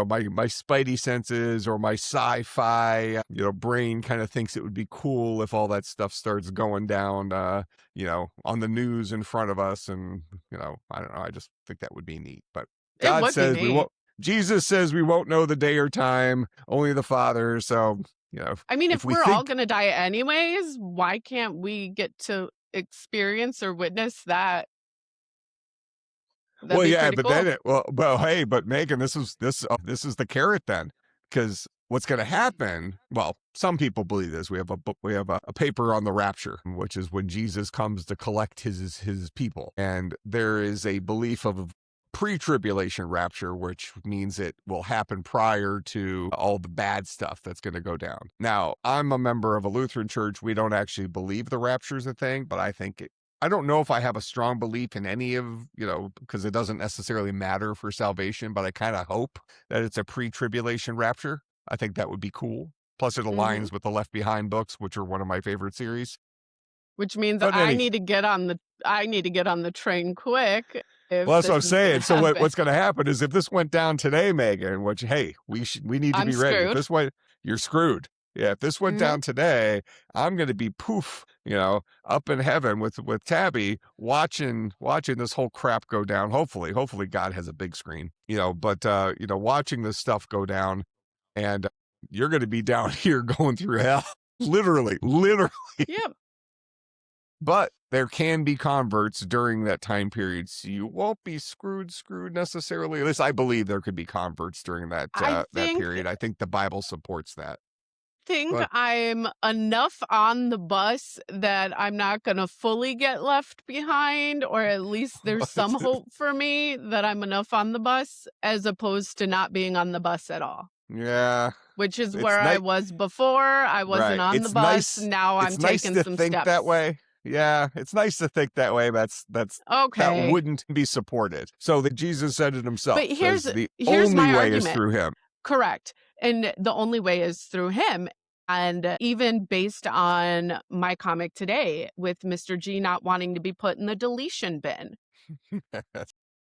spidey senses or my sci-fi, brain kind of thinks it would be cool if all that stuff starts going down, on the news in front of us. And, I don't know. I just think that would be neat. But It God would be says we neat. won't. Jesus says we won't know the day or time, only the Father. So, I mean, if we we're all think, going to die anyways, why can't we get to experience or witness that? That'd well, be yeah, pretty but cool. then hey, but Megan, this is the carrot then, because what's going to happen? Well, some people believe this. We have a paper on the rapture, which is when Jesus comes to collect his people, and there is a belief of pre-tribulation rapture, which means it will happen prior to all the bad stuff that's going to go down. Now, I'm a member of a Lutheran church. We don't actually believe the rapture is a thing, but I don't know if I have a strong belief in any of, because it doesn't necessarily matter for salvation, but I kind of hope that it's a pre-tribulation rapture. I think that would be cool. Plus it Mhm. aligns with the Left Behind books, which are one of my favorite series. Which means But I need to get on the train quick well, if that's what this I'm is going saying. to So happen. what's going to happen is if this went down today, Megan, which, hey, we need to I'm be ready. If screwed. this went, you're screwed. Yeah, if this went Mhm. down today, I'm going to be poof, up in heaven with Tabby watching this whole crap go down. Hopefully God has a big screen, but watching this stuff go down, and you're going to be down here going through hell, literally. Yep. But there can be converts during that time period, so you won't be screwed necessarily. At least I believe there could be converts during that I that think period. I think the Bible supports that. think But I'm enough on the bus that I'm not going to fully get left behind, or at least there's some hope for me that I'm enough on the bus as opposed to not being on the bus at all, yeah, which is it's where I nice. was before. I wasn't Right. on the It's bus. nice. Now I'm It's nice taking to some think that steps. way. Yeah, it's nice to think that way. That Okay. wouldn't be supported. So that Jesus said it himself, But says the here's only my way is argument. through him. Correct. And the only way is through him. And even based on my comic today with Mr. G not wanting to be put in the deletion bin.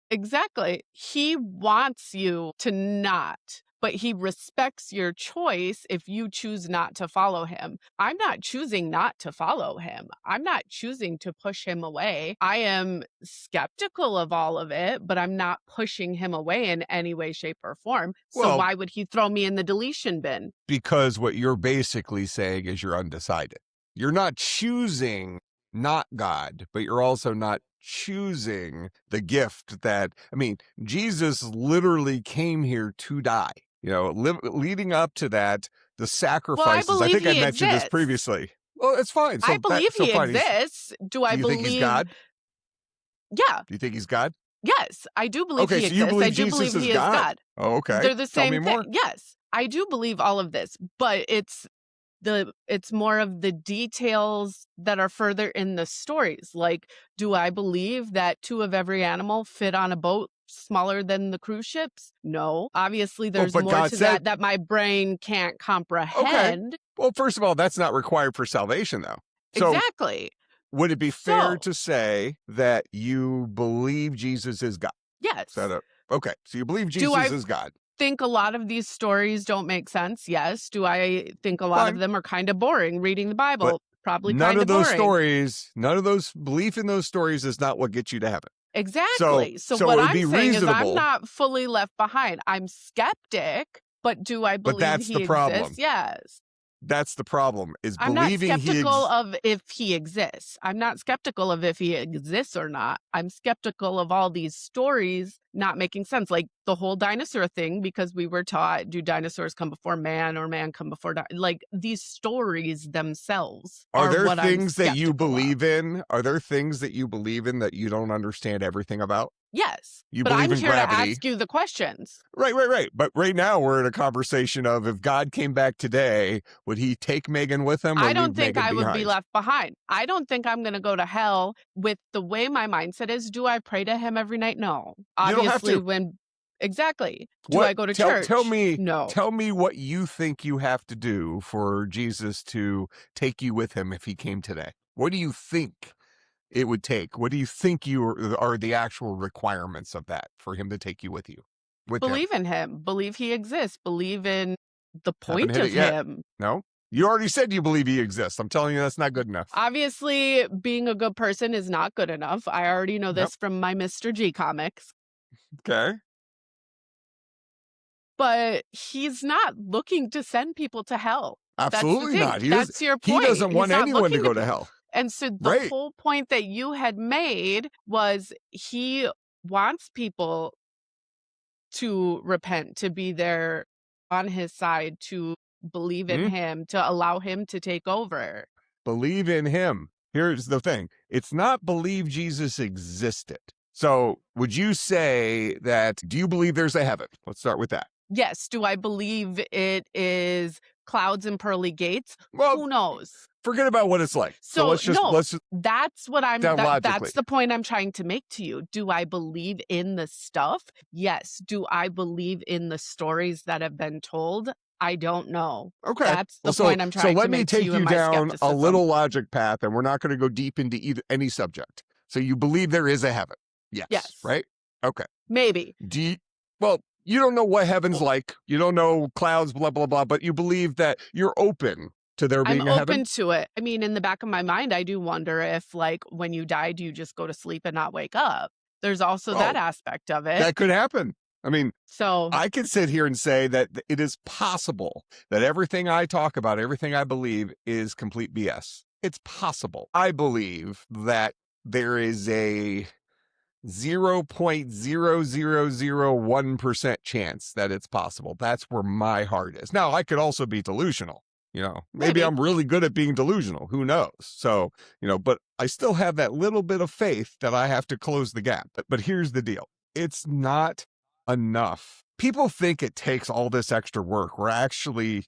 Exactly. He wants you to not, but he respects your choice if you choose not to follow him. I'm not choosing not to follow him. I'm not choosing to push him away. I am skeptical of all of it, but I'm not pushing him away in any way, shape, or form. So Well, why would he throw me in the deletion bin? because what you're basically saying is you're undecided. You're not choosing not God, but you're also not choosing the gift that, I mean, Jesus literally came here to die. Leading up to that, the Well, I sacrifices. I believe think I he mentioned this exists. previously. Well, it's fine. I believe So he fine. exists. Do Do I you think he's believe? God? Yeah. Do you think he's God? Yes, I do believe Okay, he so you exists. I believe do Jesus believe is he is God? God. Oh, okay. They're the Tell me same thing. more. Yes, I do believe all of this, but it's more of the details that are further in the stories. Like, do I believe that two of every animal fit on a boat smaller than the cruise ships? No. Obviously, Well, there's but more God to said, that my brain can't okay. comprehend. Well, first of all, that's not required for salvation, though. So Exactly. would it be fair So, to say that you believe Jesus is God? Is that yes. okay? So you believe Do I Jesus is God. think a lot of these stories don't make sense? Yes. Do I think a lot of Fine. them are kind of boring? Reading the Bible, probably None kind of of those boring. stories, none of those belief in those stories is not what gets you to heaven. Exactly. So So what it would I'm be saying is I'm reasonable, not fully left behind. I'm skeptic, but do I but believe that's he the problem. exists? Yes. That's the problem, is I'm not believing skeptical of if he exists. I'm not skeptical of if he exists or not. I'm skeptical of all these stories not making sense, like the whole dinosaur thing, because we were taught, do dinosaurs come before man or man come before like these stories themselves Are there what I'm things that you skeptical of. believe in? Are there things that you believe in that you don't understand everything about? Yes, You but believe I'm in here gravity. to ask you the questions. Right. But right now we're in a conversation of, if God came back today, would he take Megan with him or I don't leave think Megan I would be behind? left behind. I don't think I'm going to go to hell with the way my mindset is. Do I pray to him every night? No. You don't have Obviously, to. exactly. Do I go to Tell church? me No. tell me what you think you have to do for Jesus to take you with him if he came today. What do you think it would take? What do you think are the actual requirements of that for him to take you with you? With him. Believe in him. Believe he exists. Believe in the Haven't point hit of it yet. him. No? You already said you believe he exists. I'm telling you that's not good enough. Obviously, being a good person is not good enough. I already know this from my Mr. G comics. Okay. But he's not looking to send people to hell. Absolutely not. That's your point. He doesn't want He's not anyone to looking go to hell. And so the Right. whole point that you had made was he wants people to repent, to be there on his side, to believe in him, to allow him to take over. Believe in him. Here's the thing. It's not believe Jesus existed. So would you say that, do you believe there's a heaven? Let's start with that. Yes. Do I believe it is clouds and pearly gates? Well, who knows? Forget about what it's like. So let's just that's what logically. that's the point I'm trying to make to you. Do I believe in the stuff? Yes. Do I believe in the stories that have been told? I don't know. Okay. That's the point I'm trying to make to you. So let me take you down a skepticism. little logic path, and we're not going to go deep into any subject. So you believe there is a heaven? Yes. Right? Okay. Maybe. You don't know what heaven's like. You don't know clouds, blah, blah, blah, but you believe that you're open to there being a heaven? I'm open to it. I mean, in the back of my mind, I do wonder if, like, when you die, do you just go to sleep and not wake up? There's also that aspect of it. That could happen. I mean, so I could sit here and say that it is possible that everything I talk about, everything I believe is complete BS. It's possible. I believe that there is a 0.0001% chance that it's possible. That's where my heart is. Now, I could also be delusional. Maybe I'm really good at being delusional. Who knows? So, but I still have that little bit of faith that I have to close the gap. But here's the deal. It's not enough. People think it takes all this extra work. We're actually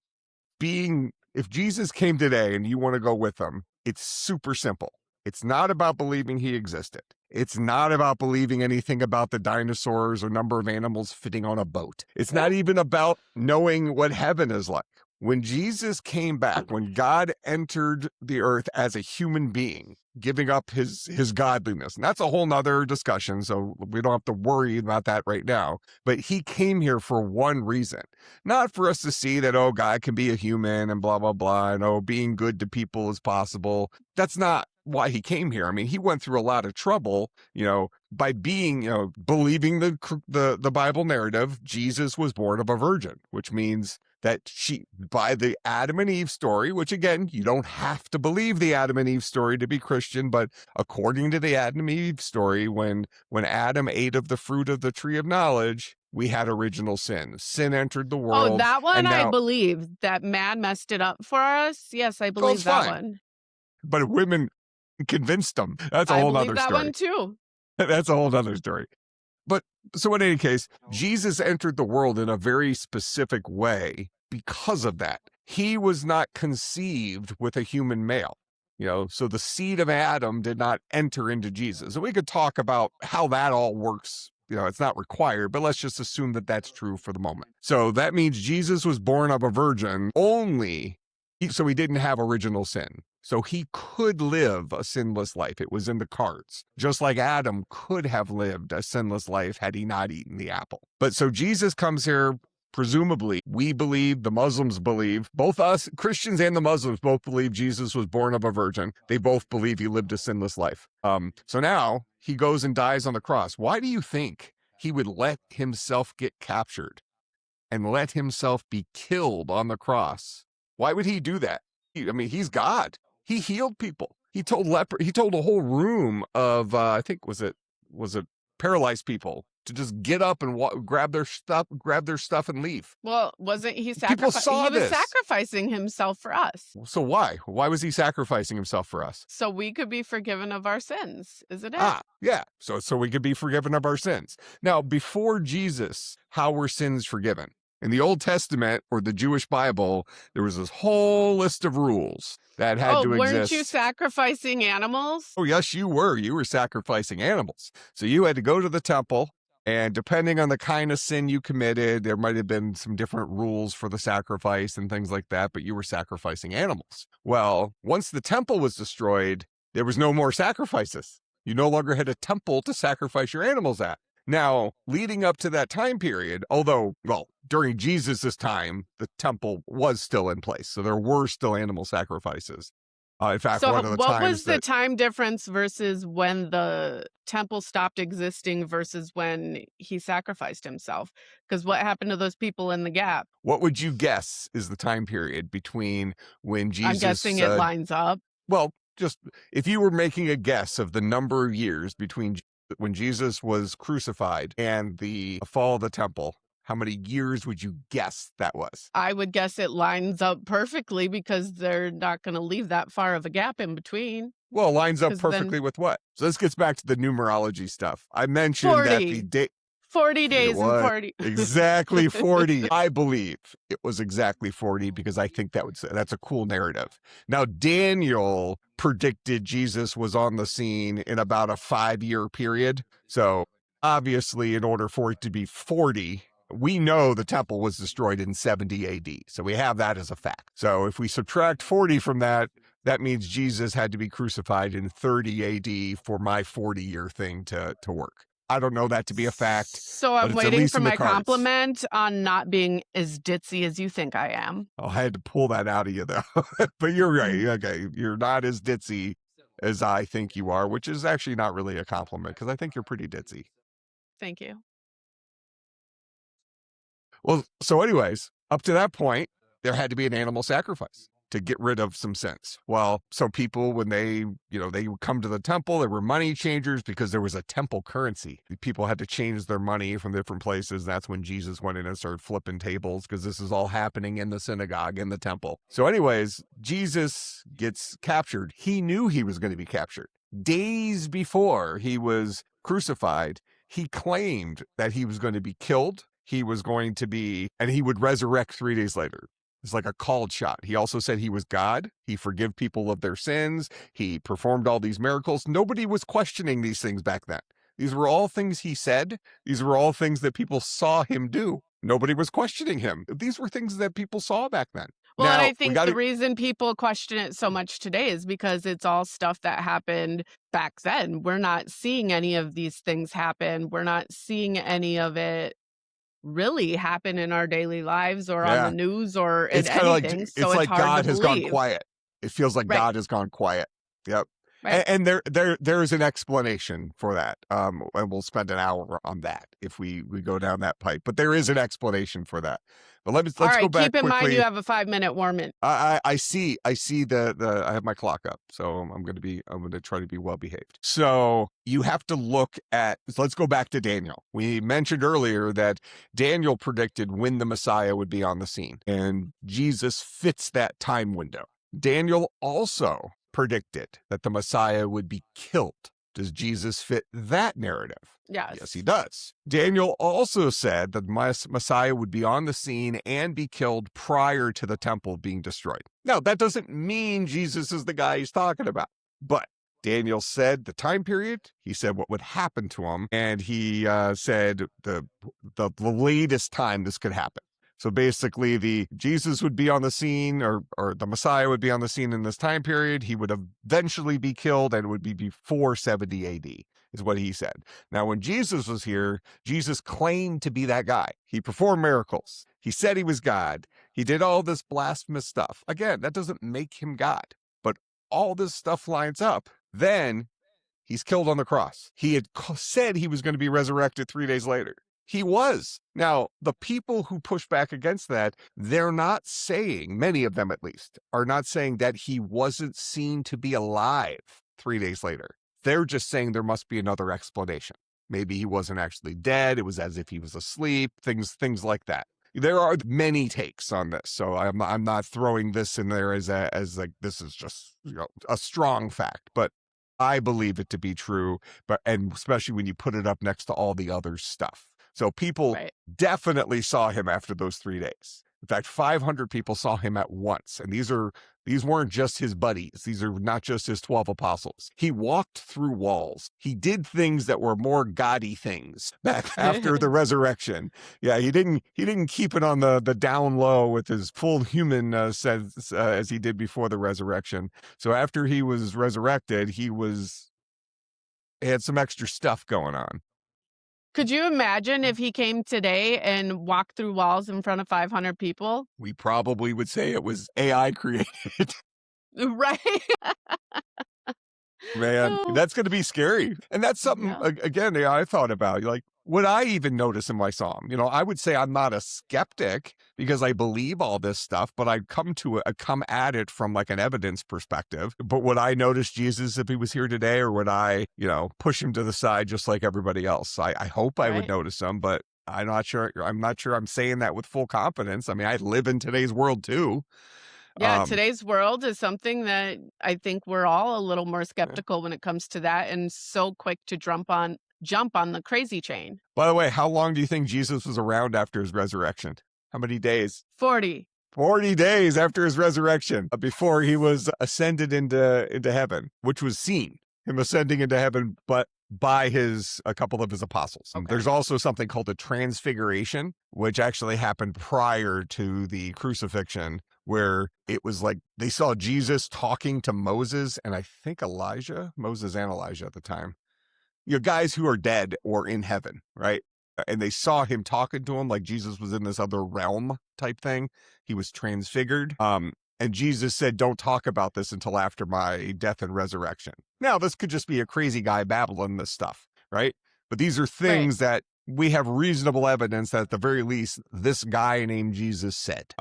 if Jesus came today and you want to go with him, it's super simple. It's not about believing he existed. It's not about believing anything about the dinosaurs or number of animals fitting on a boat. It's not even about knowing what heaven is like. When Jesus came back, when God entered the earth as a human being, giving up his godliness, and that's a whole nother discussion, so we don't have to worry about that right now. But he came here for one reason, not for us to see that, God can be a human and blah, blah, blah, and being good to people is possible. That's not why he came here. I mean, he went through a lot of trouble, by being, believing the Bible narrative. Jesus was born of a virgin, which means that by the Adam and Eve story, which again, you don't have to believe the Adam and Eve story to be Christian, but according to the Adam and Eve story, when Adam ate of the fruit of the tree of knowledge, we had original sin. Sin entered the world. Oh, that one I believe. That man messed it up for us. Yes, I believe that one. But women convinced them. That's a whole other story. I believe that one too. That's a whole other story. But so in any case, Jesus entered the world in a very specific way because of that. He was not conceived with a human male. So the seed of Adam did not enter into Jesus. And we could talk about how that all works. It's not required, but let's just assume that that's true for the moment. So that means Jesus was born of a virgin so he didn't have original sin. So he could live a sinless life. It was in the cards. Just like Adam could have lived a sinless life had he not eaten the apple. But so Jesus comes here presumably, we believe, the Muslims believe, both us, Christians and the Muslims both believe Jesus was born of a virgin. They both believe he lived a sinless life. So now he goes and dies on the cross. Why do you think he would let himself get captured and let himself be killed on the cross? Why would he do that? I mean, he's God. He healed people. He told a whole room of, I think, was it paralyzed people to just get up and grab their stuff and leave. Well, wasn't he People saw he was this. sacrificing himself for us. So why? Why was he sacrificing himself for us? So we could be forgiven of our sins, isn't it? Yeah. So we could be forgiven of our sins. Now, before Jesus, how were sins forgiven? In the Old Testament or the Jewish Bible, there was this whole list of rules that had to exist. Weren't you sacrificing animals? Oh, yes, you were. You were sacrificing animals. So you had to go to the temple, and depending on the kind of sin you committed, there might have been some different rules for the sacrifice and things like that, but you were sacrificing animals. Well, once the temple was destroyed, there was no more sacrifices. You no longer had a temple to sacrifice your animals at. Now, leading up to that time period, although, well, during Jesus's time, the temple was still in place. So there were still animal sacrifices. In fact, so one of the what times was the time difference versus when the temple stopped existing versus when he sacrificed himself? Because what happened to those people in the gap? What would you guess is the time period between when Jesus... I'm guessing it lines up. Well, just if you were making a guess of the number of years between when Jesus was crucified and the fall of the temple, how many years would you guess that was? I would guess it lines up perfectly because they're not going to leave that far of a gap in between. Well, it lines up perfectly with what? So this gets back to the numerology stuff. I mentioned 40. that the date... 40 days and 40. Exactly 40. I believe it was exactly 40 because I think that's a cool narrative. Now, Daniel predicted Jesus was on the scene in about a 5-year period. So obviously, in order for it to be 40, we know the temple was destroyed in 70 AD. So we have that as a fact. So if we subtract 40 from that, that means Jesus had to be crucified in 30 AD for my 40-year thing to work. I don't know that to be a fact. So I'm waiting for my compliment on not being as ditzy as you think I am. Oh, I had to pull that out of you, though. But you're right. Okay. You're not as ditzy as I think you are, which is actually not really a compliment because I think you're pretty ditzy. Thank you. Well, so anyways, up to that point, there had to be an animal sacrifice to get rid of some sins. Well, so people, when they would come to the temple, there were money changers because there was a temple currency. People had to change their money from different places. That's when Jesus went in and started flipping tables because this is all happening in the synagogue, in the temple. So anyways, Jesus gets captured. He knew he was going to be captured. Days before he was crucified, he claimed that he was going to be killed. He was going to be, and he would resurrect 3 days later. It's like a called shot. He also said he was God. He forgave people of their sins. He performed all these miracles. Nobody was questioning these things back then. These were all things he said. These were all things that people saw him do. Nobody was questioning him. These were things that people saw back then. Well, and I think the reason people question it so much today is because it's all stuff that happened back then. We're not seeing any of these things happen. We're not seeing any of it really happen in our daily lives or on the news or in anything. It's like God has gone quiet. It feels like God has gone quiet. Yep. Right. And there is an explanation for that. And we'll spend an hour on that if we go down that pipe. But there is an explanation for that. But let's go back quickly. Keep in mind you have a 5-minute warm-in. I see I have my clock up, so I'm going to try to be well behaved. So you have to look at. So let's go back to Daniel. We mentioned earlier that Daniel predicted when the Messiah would be on the scene, and Jesus fits that time window. Daniel also predicted that the Messiah would be killed. Does Jesus fit that narrative? Yes. Yes, he does. Daniel also said that Messiah would be on the scene and be killed prior to the temple being destroyed. Now, that doesn't mean Jesus is the guy he's talking about, but Daniel said the time period, he said what would happen to him, and he said the latest time this could happen. So basically, Jesus would be on the scene, or the Messiah would be on the scene in this time period. He would eventually be killed, and it would be before 70 AD, is what he said. Now, when Jesus was here, Jesus claimed to be that guy. He performed miracles. He said he was God. He did all this blasphemous stuff. Again, that doesn't make him God, but all this stuff lines up. Then he's killed on the cross. He had said he was going to be resurrected 3 days later. He was. Now, the people who push back against that, they're not saying, many of them at least, are not saying that he wasn't seen to be alive 3 days later. They're just saying there must be another explanation. Maybe he wasn't actually dead. It was as if he was asleep, things like that. There are many takes on this, so I'm not throwing this in there as like this is just a strong fact, but I believe it to be true. And especially when you put it up next to all the other stuff. So people definitely saw him after those 3 days. In fact, 500 people saw him at once. And these weren't just his buddies. These are not just his 12 apostles. He walked through walls. He did things that were more gaudy things back after the resurrection. Yeah, he didn't keep it on the down low with his full human sense as he did before the resurrection. So after he was resurrected, he had some extra stuff going on. Could you imagine if he came today and walked through walls in front of 500 people? We probably would say it was AI created. Right. Man, that's going to be scary. And that's something, again, I thought about. Like, would I even notice him if I saw him? I would say I'm not a skeptic because I believe all this stuff, but I'd come at it from like an evidence perspective. But would I notice Jesus if he was here today, or would I, push him to the side just like everybody else? I hope I would notice him, but I'm not sure. I'm not sure I'm saying that with full confidence. I mean, I live in today's world too. Yeah, today's world is something that I think we're all a little more skeptical when it comes to that, and so quick to jump on the crazy train. By the way, how long do you think Jesus was around after his resurrection? How many days? 40. 40 days after his resurrection, before he was ascended into heaven, which was seen, him ascending into heaven, but by a couple of his apostles. Okay. There's also something called the transfiguration, which actually happened prior to the crucifixion, where it was like they saw Jesus talking to Moses and I think Moses and Elijah at the time. Guys who are dead or in heaven, right? And they saw him talking to him like Jesus was in this other realm type thing. He was transfigured. And Jesus said, don't talk about this until after my death and resurrection. Now, this could just be a crazy guy babbling this stuff, right? But these are things that we have reasonable evidence that at the very least, this guy named Jesus said.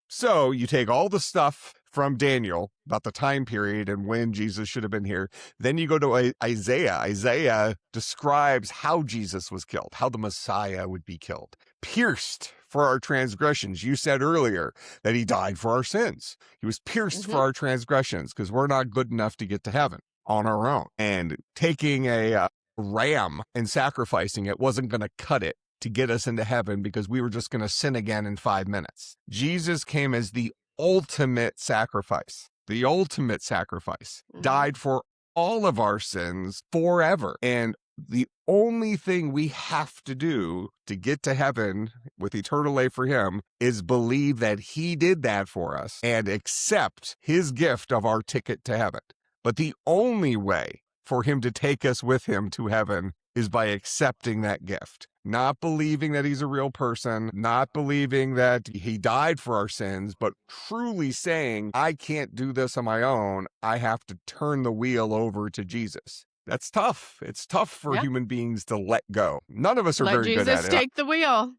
So you take all the stuff from Daniel about the time period and when Jesus should have been here. Then you go to Isaiah. Isaiah describes how Jesus was killed, how the Messiah would be killed. Pierced for our transgressions. You said earlier that he died for our sins. He was pierced for our transgressions because we're not good enough to get to heaven on our own. And taking a ram and sacrificing it wasn't going to cut it to get us into heaven because we were just going to sin again in 5 minutes. Jesus came as the ultimate sacrifice. The ultimate sacrifice. Died for all of our sins forever. And the only thing we have to do to get to heaven with eternal life for him is believe that he did that for us and accept his gift of our ticket to heaven. But the only way for him to take us with him to heaven is by accepting that gift. Not believing that he's a real person, not believing that he died for our sins, but truly saying, I can't do this on my own. I have to turn the wheel over to Jesus. That's tough. It's tough for human beings to let go. None of us are very good at it. Let Jesus take the wheel.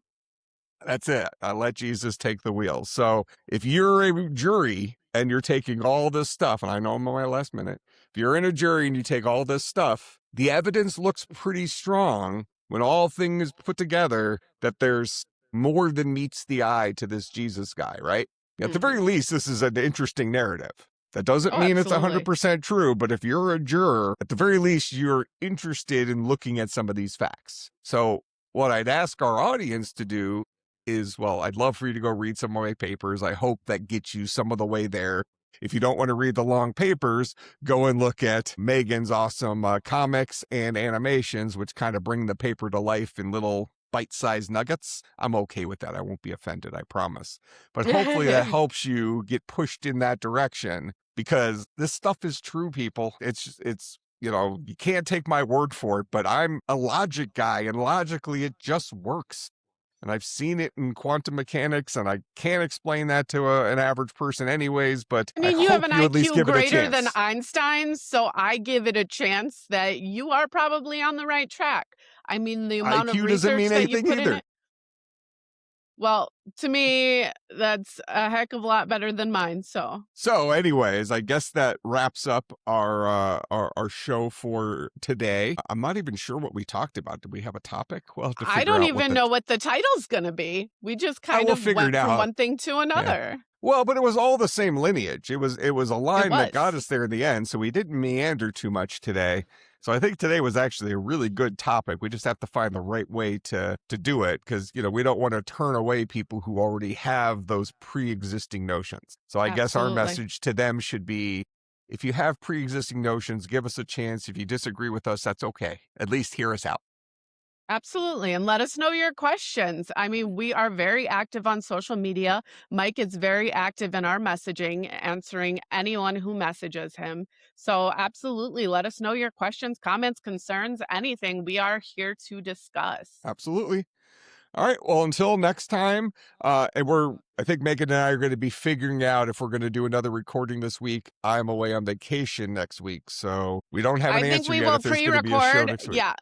That's it. I let Jesus take the wheel. So if you're a jury and you're taking all this stuff, and I know I'm on my last minute, if you're in a jury and you take all this stuff, the evidence looks pretty strong when all things put together that there's more than meets the eye to this Jesus guy, right? At the very least, this is an interesting narrative. That doesn't mean absolutely. It's 100% true, but if you're a juror, at the very least, you're interested in looking at some of these facts. So what I'd ask our audience to do is, I'd love for you to go read some of my papers. I hope that gets you some of the way there. If you don't want to read the long papers, go and look at Megan's awesome comics and animations, which kind of bring the paper to life in little bite-sized nuggets. I'm okay with that. I won't be offended, I promise. But hopefully that helps you get pushed in that direction, because this stuff is true, people. It's you can't take my word for it, but I'm a logic guy, and logically it just works. And I've seen it in quantum mechanics, and I can't explain that to an average person anyways, but I mean, you hope have an you at least IQ give it a greater than chance. Einstein's, so I give it a chance that you are probably on the right track. I mean, the amount of IQ doesn't research mean that you anything put in either. it. Well, to me, that's a heck of a lot better than mine. So, anyways, I guess that wraps up our show for today. I'm not even sure what we talked about. Did we have a topic? We'll have to I figure don't out what even know what the title's going to be. We just kind we'll of figure it went from out. one thing to Yeah. another. Well, but it was all the same lineage. It was a line that got was. us there in the end, so we didn't meander too much today. So I think today was actually a really good topic. We just have to find the right way to do it, because we don't want to turn away people who already have those pre-existing notions. So I guess our Absolutely. message to them should be, if you have pre-existing notions, give us a chance. If you disagree with us, that's okay. At least hear us out. Absolutely. And let us know your questions. I mean, we are very active on social media. Mike is very active in our messaging, answering anyone who messages him. So, absolutely, let us know your questions, comments, concerns, anything. We are here to discuss. Absolutely. All right. Well, until next time, and I think Megan and I are going to be figuring out if we're going to do another recording this week. I'm away on vacation next week, so we don't have an I think answer we yet will if there's going to be a show pre-record. next week. Yeah.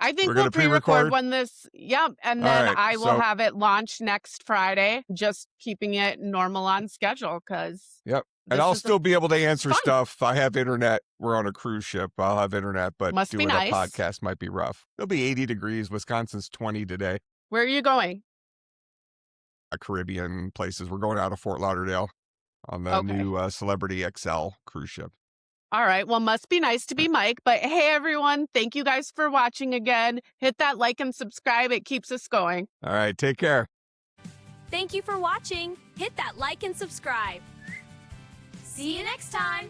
I think We're we'll going to pre-record pre-record. when yep. And All then right, I will so have it launched next Friday, just keeping it normal on schedule because yep. And I'll still be able to answer fun. stuff. I have internet. We're on a cruise ship. I'll have internet, but Must be doing nice. a podcast might be rough. It'll be 80 degrees. Wisconsin's 20 today. Where are you going? Caribbean places. We're going out of Fort Lauderdale on the new Celebrity XL cruise ship. All right. Well, must be nice to be Mike. But hey, everyone, thank you guys for watching again. Hit that like and subscribe. It keeps us going. All right. Take care. Thank you for watching. Hit that like and subscribe. See you next time.